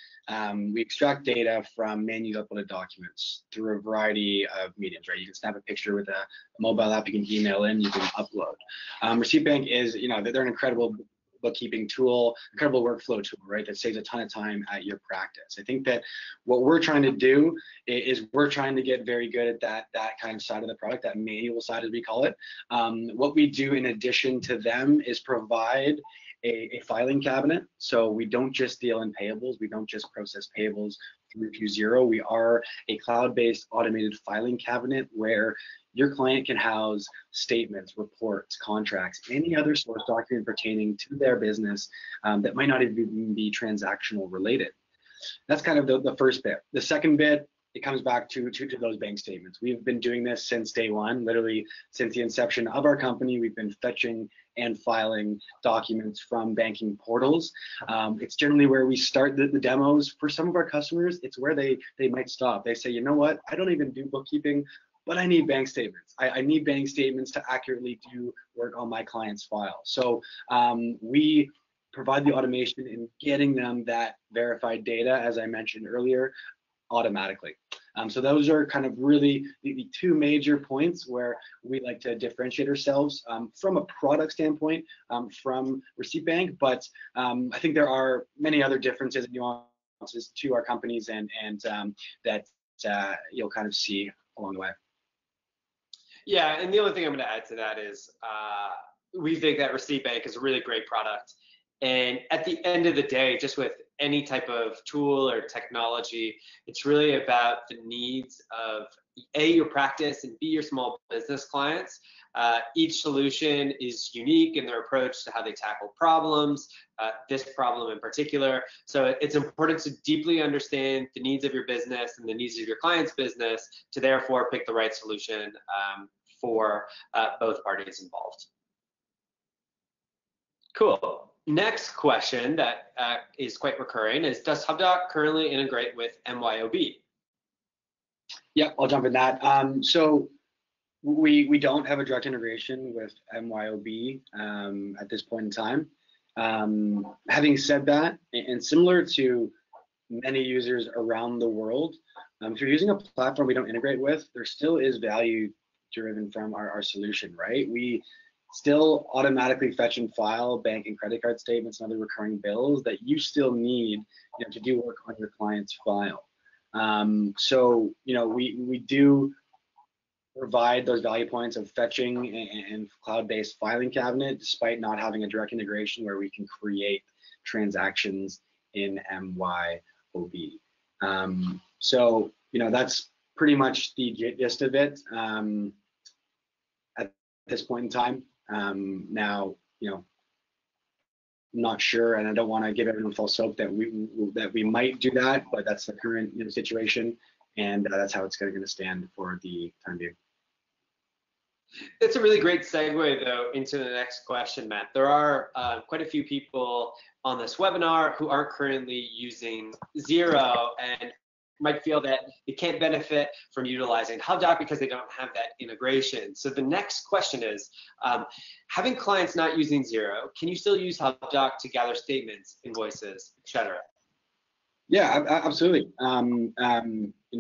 we extract data from manually uploaded documents through a variety of mediums, right? You can snap a picture with a mobile app, you can email in, you can upload. ReceiptBank is, you know, they're an incredible bookkeeping tool, incredible workflow tool, right? That saves a ton of time at your practice. I think that what we're trying to do is we're trying to get very good at that kind of side of the product, that manual side as we call it. What we do in addition to them is provide a filing cabinet. So we don't just deal in payables, we don't just process payables through Xero. We are a cloud-based automated filing cabinet where your client can house statements, reports, contracts, any other source document pertaining to their business that might not even be transactional related. That's kind of the first bit. The second bit, it comes back to those bank statements. We've been doing this since day one, literally since the inception of our company. We've been fetching and filing documents from banking portals. It's generally where we start the demos. For some of our customers, it's where they might stop. They say, you know what, I don't even do bookkeeping, but I need bank statements. I need bank statements to accurately do work on my client's file. So we provide the automation in getting them that verified data, as I mentioned earlier, automatically. So those are kind of really the two major points where we like to differentiate ourselves from a product standpoint from ReceiptBank, but I think there are many other differences and nuances to our companies and that you'll kind of see along the way. Yeah, and the only thing I'm going to add to that is we think that ReceiptBank is a really great product. And at the end of the day, just with any type of tool or technology, it's really about the needs of A, your practice, and B, your small business clients. Each solution is unique in their approach to how they tackle problems, this problem in particular. So it's important to deeply understand the needs of your business and the needs of your client's business to therefore pick the right solution for both parties involved. Cool. Next question that is quite recurring is, does Hubdoc currently integrate with MYOB? Yep, I'll jump in that. So we don't have a direct integration with MYOB at this point in time. Having said that, and similar to many users around the world, if you're using a platform we don't integrate with, there still is value driven from our solution, right? We still automatically fetch and file bank and credit card statements and other recurring bills that you still need, to do work on your client's file. So we do provide those value points of fetching and cloud-based filing cabinet, despite not having a direct integration where we can create transactions in MYOB. So that's pretty much the gist of it at this point in time. Now, not sure, and I don't want to give everyone false hope that we might do that, but that's the current situation, and that's how it's going to stand for the time being. It's a really great segue, though, into the next question, Matt. There are quite a few people on this webinar who aren't currently using Xero, and might feel that they can't benefit from utilizing Hubdoc because they don't have that integration. So the next question is, having clients not using Xero, can you still use Hubdoc to gather statements, invoices, etc.? Yeah, absolutely.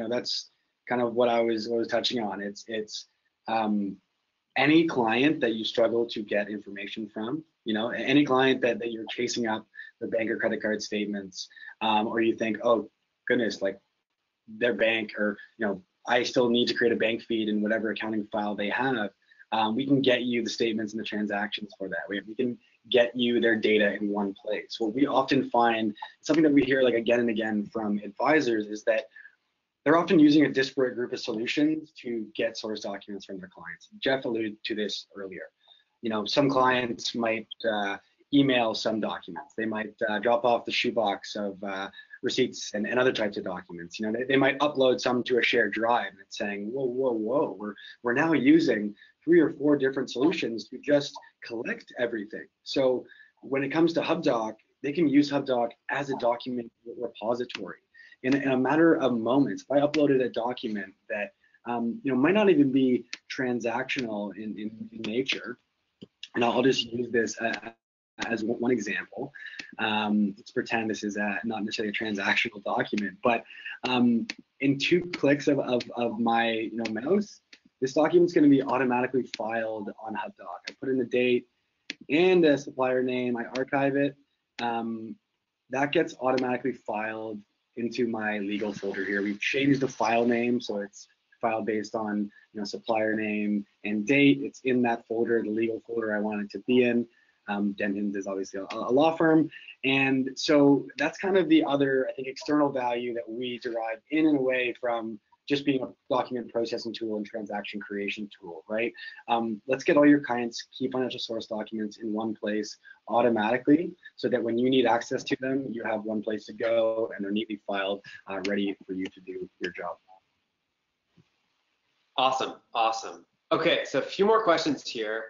That's kind of what I was touching on. It's any client that you struggle to get information from, any client that you're chasing up the bank or credit card statements, or you think, oh goodness, like their bank, or I still need to create a bank feed in whatever accounting file they have. We can get you the statements and the transactions for that. We can get you their data in one place. What we often find, something that we hear like again and again from advisors, is that they're often using a disparate group of solutions to get source documents from their clients. Jeff alluded to this earlier. Some clients might email some documents. They might drop off the shoebox of receipts and other types of documents. They might upload some to a shared drive, and it's saying, whoa, we're now using 3 or 4 different solutions to just collect everything. So when it comes to Hubdoc, they can use Hubdoc as a document repository. In a matter of moments, if I uploaded a document that might not even be transactional in nature, and I'll just use this as one example. Let's pretend this is not necessarily a transactional document, but in 2 clicks of my mouse, this document's going to be automatically filed on Hubdoc. I put in the date and a supplier name. I archive it. That gets automatically filed into my legal folder here. We've changed the file name, so it's filed based on supplier name and date. It's in that folder, the legal folder I want it to be in. Denton's is obviously a law firm, and so that's kind of the other, I think, external value that we derive in and away from just being a document processing tool and transaction creation tool, right? Let's get all your clients' key financial source documents in one place automatically, so that when you need access to them, you have one place to go and they're neatly filed, ready for you to do your job. Awesome. Okay, so a few more questions here.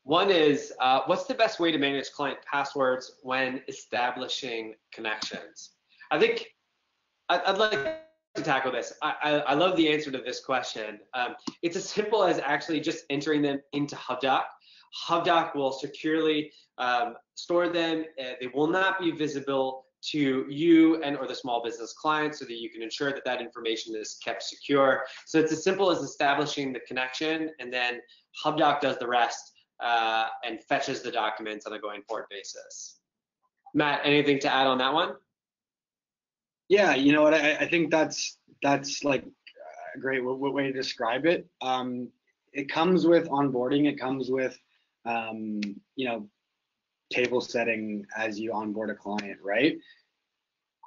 One is, what's the best way to manage client passwords when establishing connections? I think I'd like to tackle this. I love the answer to this question. It's as simple as actually just entering them into Hubdoc. Hubdoc will securely store them. They will not be visible to you and or the small business client, so that you can ensure that information is kept secure. So it's as simple as establishing the connection, and then Hubdoc does the rest and fetches the documents on a going forward basis. Matt, anything to add on that one? Yeah, you know what, I think that's like a great way to describe it. It comes with onboarding. It comes with table setting as you onboard a client, right?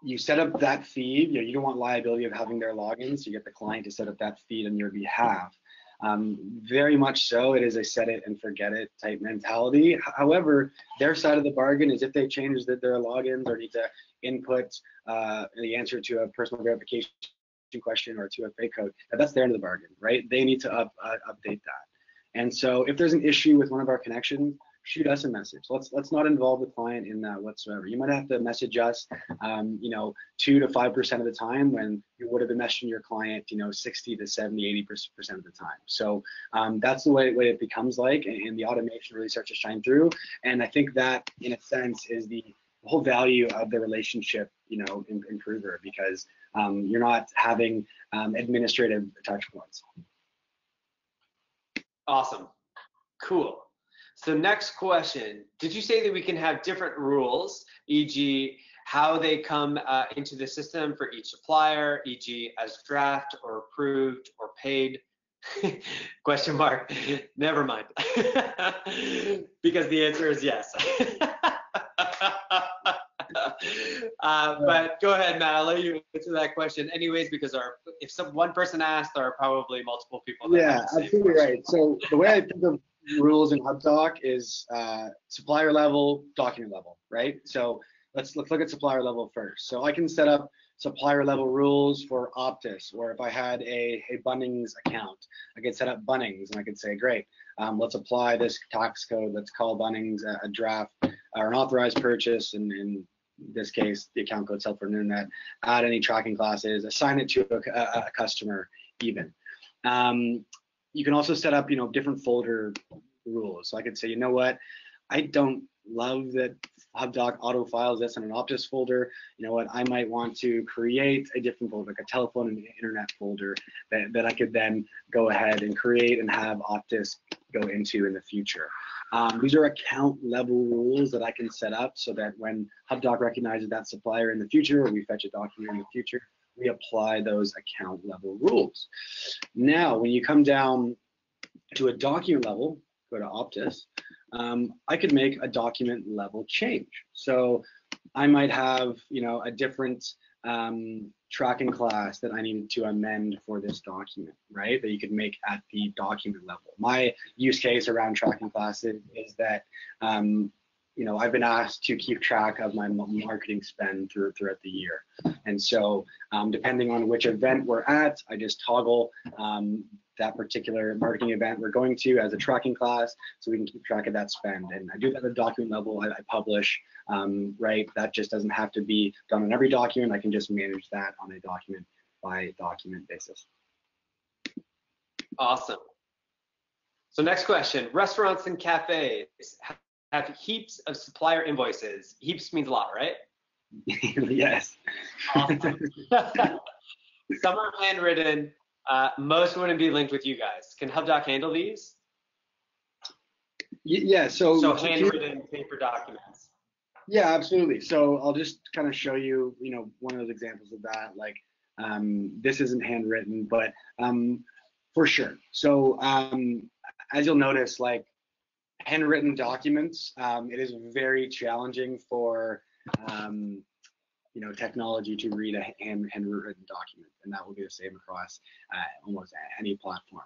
You set up that feed. You don't want liability of having their logins. So you get the client to set up that feed on your behalf. Very much so, it is a set it and forget it type mentality. However, their side of the bargain is if they change their logins or need to input the answer to a personal verification question or to a fake code, that's their end of the bargain, right? They need to update that. And so if there's an issue with one of our connections, shoot us a message. Let's not involve the client in that whatsoever. You might have to message us, 2 to 5% of the time, when you would have been messaging your client, 60 to 70, 80% of the time. So that's the way it becomes like, and the automation really starts to shine through. And I think that, in a sense, is the whole value of the relationship, improver, because you're not having administrative touch points. Awesome. Cool. So next question, did you say that we can have different rules, e.g. how they come into the system for each supplier, e.g. as draft or approved or paid? Question mark, never mind. Because the answer is yes. But go ahead, Matt, I'll let you answer that question anyways, because if one person asked, there are probably multiple people that have the same absolutely question. Right. So the way I think of rules in Hubdoc is supplier level, document level, right? So let's look at supplier level first. So I can set up supplier level rules for Optus, or if I had a Bunnings account, I could set up Bunnings, and I could say, great, let's apply this tax code. Let's call Bunnings a draft or an authorized purchase, and in this case, the account code itself for the internet, add any tracking classes, assign it to a customer even. You can also set up, different folder rules. So I could say, you know what, I don't love that Hubdoc auto files this in an Optus folder. You know what, I might want to create a different folder, like a telephone and internet folder that I could then go ahead and create and have Optus go into in the future. These are account level rules that I can set up so that when Hubdoc recognizes that supplier in the future, or we fetch a document in the future, we apply those account level rules. Now, when you come down to a document level, go to Optus, I could make a document level change. So I might have, a different tracking class that I need to amend for this document, right? That you could make at the document level. My use case around tracking classes is that, I've been asked to keep track of my marketing spend throughout the year. And so depending on which event we're at, I just toggle that particular marketing event we're going to as a tracking class so we can keep track of that spend. And I do that at a document level. I publish, right? That just doesn't have to be done on every document. I can just manage that on a document by document basis. Awesome. So next question, restaurants and cafes have heaps of supplier invoices. Heaps means a lot, right? Yes. Awesome. Some are handwritten. Most wouldn't be linked with you guys. Can Hubdoc handle these? Yeah, so handwritten paper documents. Yeah, absolutely. So I'll just kind of show you, one of those examples of that. Like this isn't handwritten, but for sure. So as you'll notice, like handwritten documents, it is very challenging for technology to read a handwritten document, and that will be the same across almost any platform.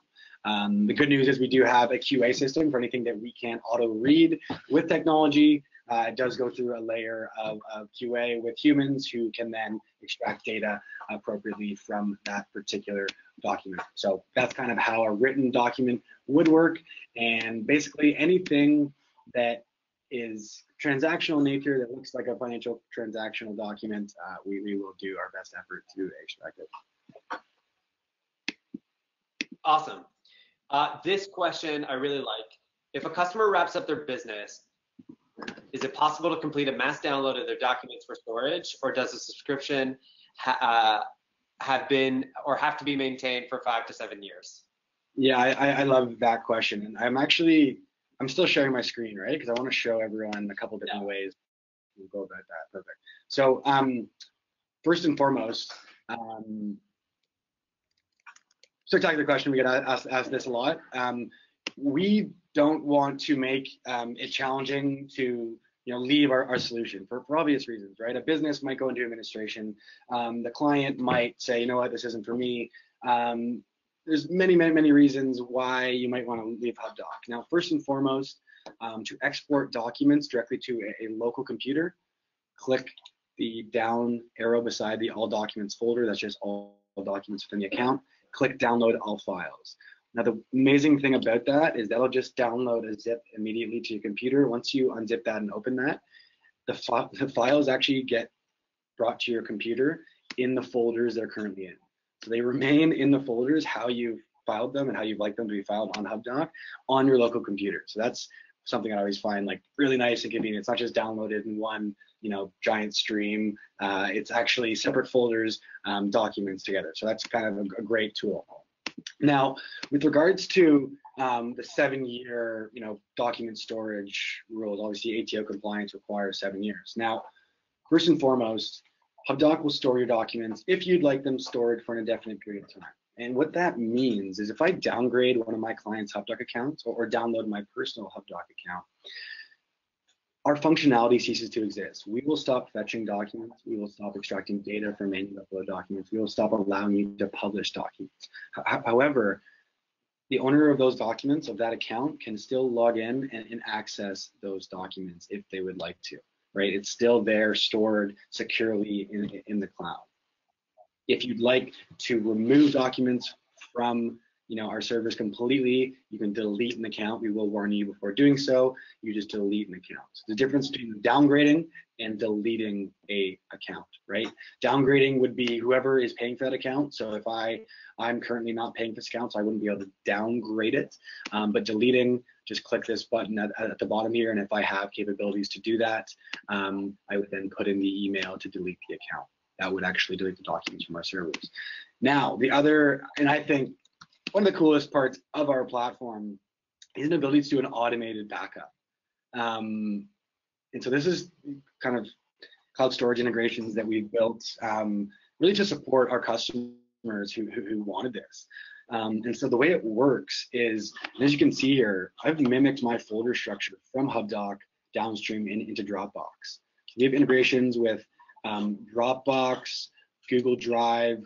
The good news is we do have a QA system for anything that we can't auto read with technology. It does go through a layer of QA with humans who can then extract data appropriately from that particular document. So that's kind of how a written document would work. And basically anything that is transactional nature that looks like a financial transactional document, we will do our best effort to extract it. Awesome. This question I really like. If a customer wraps up their business, is it possible to complete a mass download of their documents for storage, or does the subscription have to be maintained for 5 to 7 years? Yeah, I love that question. And I'm still sharing my screen, right? Because I want to show everyone a couple different ways we'll go about that. Perfect. So first and foremost, spectacular question. We get asked this a lot. We don't want to make it challenging to leave our solution for obvious reasons, right? A business might go into administration. The client might say, you know what, this isn't for me. There's many reasons why you might want to leave Hubdoc. Now, first and foremost, to export documents directly to a local computer, click the down arrow beside the all documents folder. That's just all documents within the account. Click download all files. Now, the amazing thing about that is that'll just download a zip immediately to your computer. Once you unzip that and open that, the files actually get brought to your computer in the folders they're currently in. So they remain in the folders how you've filed them and how you'd like them to be filed on Hubdoc on your local computer. So that's something I always find like really nice and convenient. It's not just downloaded in one giant stream. It's actually separate folders, documents together. So that's kind of a great tool. Now, with regards to the 7-year, document storage rules, obviously ATO compliance requires 7 years. Now, first and foremost, Hubdoc will store your documents if you'd like them stored for an indefinite period of time. And what that means is if I downgrade one of my clients' Hubdoc accounts or download my personal Hubdoc account, our functionality ceases to exist. We will stop fetching documents. We will stop extracting data from manual upload documents. We will stop allowing you to publish documents. However, the owner of those documents of that account can still log in and access those documents if they would like to, right? It's still there stored securely in the cloud. If you'd like to remove documents from our servers completely. You can delete an account. We will warn you before doing so. You just delete an account. So the difference between downgrading and deleting a account, right? Downgrading would be whoever is paying for that account. So if I'm currently not paying for this account, so I wouldn't be able to downgrade it. But deleting, just click this button at the bottom here, and if I have capabilities to do that, I would then put in the email to delete the account. That would actually delete the documents from our servers. Now, the other, and I think one of the coolest parts of our platform is an ability to do an automated backup. And so this is kind of cloud storage integrations that we've built really to support our customers who wanted this. And so the way it works is, as you can see here, I've mimicked my folder structure from Hubdoc downstream into Dropbox. We have integrations with Dropbox, Google Drive,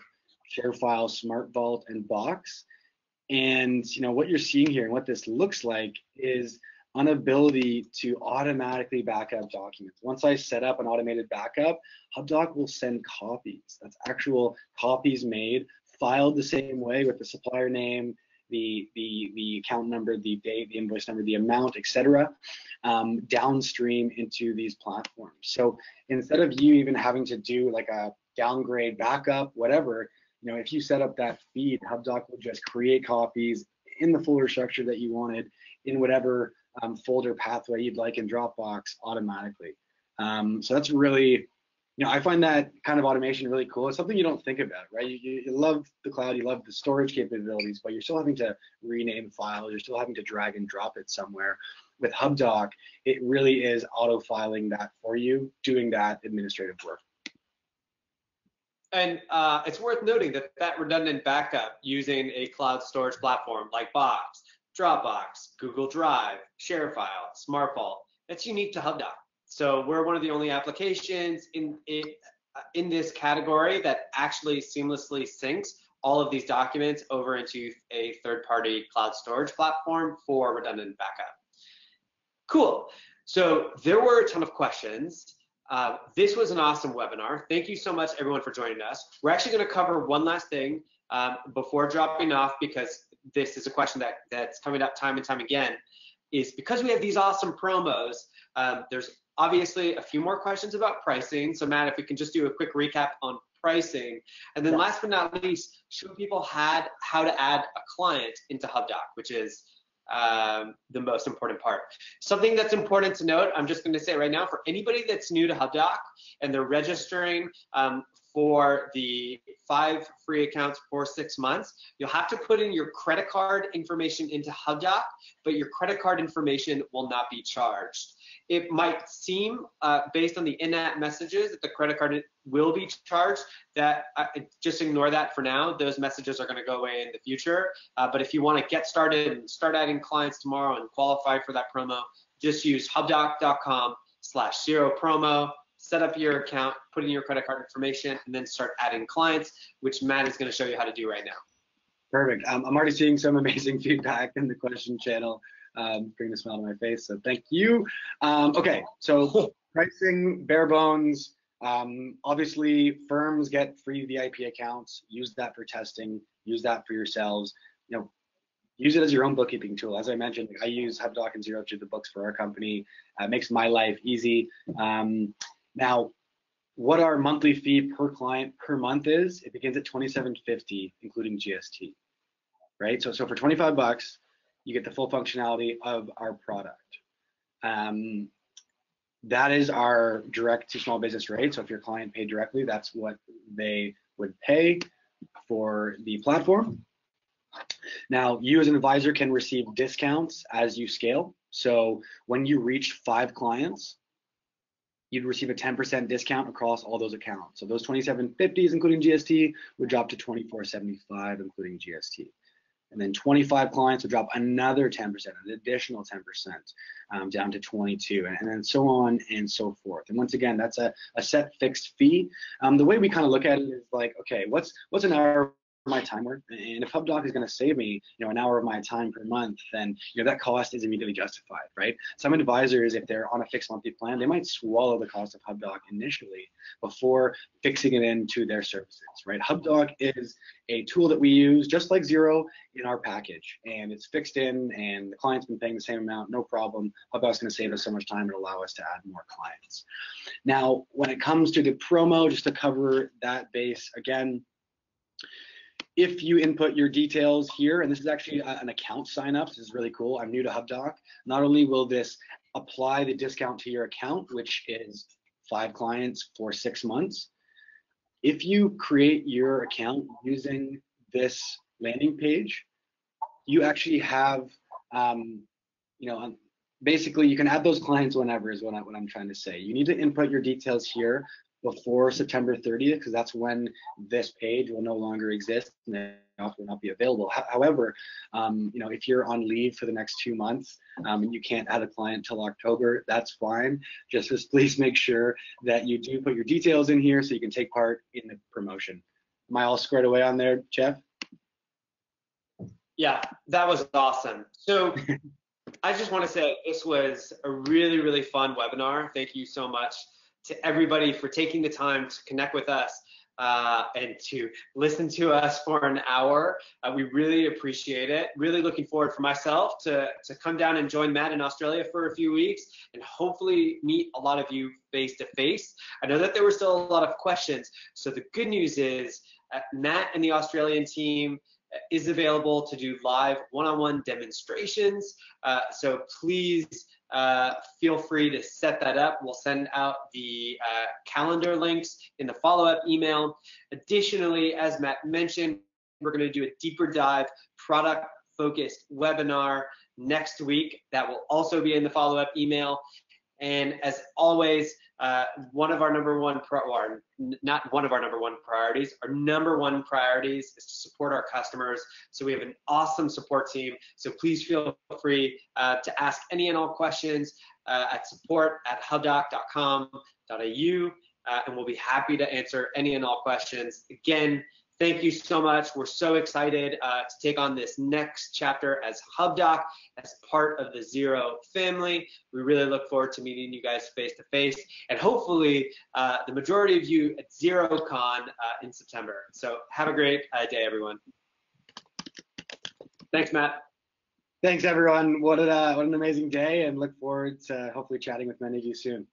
ShareFile, SmartVault, and Box. And what you're seeing here and what this looks like is an ability to automatically back up documents. Once I set up an automated backup, Hubdoc will send copies. That's actual copies made, filed the same way with the supplier name, the account number, the date, the invoice number, the amount, etc., downstream into these platforms. So instead of you even having to do like a downgrade backup, whatever, if you set up that feed, Hubdoc will just create copies in the folder structure that you wanted in whatever folder pathway you'd like in Dropbox automatically. So that's really, I find that kind of automation really cool. It's something you don't think about, right? You love the cloud, you love the storage capabilities, but you're still having to rename files, you're still having to drag and drop it somewhere. With Hubdoc, it really is auto-filing that for you, doing that administrative work. And it's worth noting that redundant backup using a cloud storage platform like Box, Dropbox, Google Drive, ShareFile, SmartVault, that's unique to Hubdoc. So we're one of the only applications in this category that actually seamlessly syncs all of these documents over into a third-party cloud storage platform for redundant backup. Cool. So there were a ton of questions. This was an awesome webinar. Thank you so much, everyone, for joining us. We're actually going to cover one last thing before dropping off, because this is a question that's coming up time and time again, is because we have these awesome promos, there's obviously a few more questions about pricing. So Matt, if we can just do a quick recap on pricing. And then last but not least, show people how to add a client into Hubdoc, which is the most important part. Something that's important to note, I'm just going to say right now, for anybody that's new to Hubdoc and they're registering for the 5 free accounts for 6 months, you'll have to put in your credit card information into Hubdoc, but your credit card information will not be charged. It might seem, based on the in-app messages, that the credit card will be charged. That just ignore that for now. Those messages are going to go away in the future. But if you want to get started and start adding clients tomorrow and qualify for that promo, just use hubdoc.com/Xero promo. Set up your account, put in your credit card information, and then start adding clients, which Matt is going to show you how to do right now. Perfect. I'm already seeing some amazing feedback in the question channel. Bring a smile to my face, so thank you. Okay, so pricing, bare bones. Obviously, firms get free VIP accounts. Use that for testing. Use that for yourselves. Use it as your own bookkeeping tool. As I mentioned, I use Hubdoc and Xero to do the books for our company. It makes my life easy. Now, what our monthly fee per client per month is, it begins at $27.50, including GST, right? So for 25 bucks, you get the full functionality of our product. That is our direct to small business rate. So if your client paid directly, that's what they would pay for the platform. Now, you as an advisor can receive discounts as you scale. So when you reach 5 clients, you'd receive a 10% discount across all those accounts. So those $27.50s, including GST, would drop to $24.75, including GST. And then 25 clients would drop another 10%, an additional 10%, down to 22, and then so on and so forth. And once again, that's a set fixed fee. The way we kind of look at it is like, okay, what's an hourly my time worth. And if Hubdoc is going to save me, an hour of my time per month, then that cost is immediately justified, right? Some advisors, if they're on a fixed monthly plan, they might swallow the cost of Hubdoc initially before fixing it into their services, right? Hubdoc is a tool that we use just like Xero in our package, and it's fixed in, and the client's been paying the same amount, no problem. Hubdoc's going to save us so much time and allow us to add more clients. Now, when it comes to the promo, just to cover that base again, if you input your details here, and this is actually an account sign up, this is really cool. I'm new to Hubdoc. Not only will this apply the discount to your account, which is 5 clients for 6 months, if you create your account using this landing page, you actually have, basically you can add those clients whenever is what I'm trying to say. You need to input your details here before September 30th, because that's when this page will no longer exist and the offer will not be available. However, if you're on leave for the next 2 months and you can't add a client till October, that's fine. Just please make sure that you do put your details in here so you can take part in the promotion. Am I all squared away on there, Jeff? Yeah, that was awesome. So I just want to say this was a really, really fun webinar. Thank you so much to everybody for taking the time to connect with us and to listen to us for an hour. We really appreciate it. Really looking forward for myself to come down and join Matt in Australia for a few weeks and hopefully meet a lot of you face to face. I know that there were still a lot of questions. So the good news is Matt and the Australian team is available to do live one-on-one demonstrations. So please feel free to set that up. We'll send out the calendar links in the follow-up email. Additionally, as Matt mentioned, we're going to do a deeper dive product-focused webinar next week. That will also be in the follow-up email. And as always, one of our number one priorities, our number one priorities is to support our customers. So we have an awesome support team. So please feel free to ask any and all questions at support@hubdoc.com.au, and we'll be happy to answer any and all questions. Again, thank you so much. We're so excited to take on this next chapter as Hubdoc, as part of the Xero family. We really look forward to meeting you guys face to face, and hopefully the majority of you at XeroCon in September. So have a great day, everyone. Thanks, Matt. Thanks, everyone. What an amazing day, and look forward to hopefully chatting with many of you soon.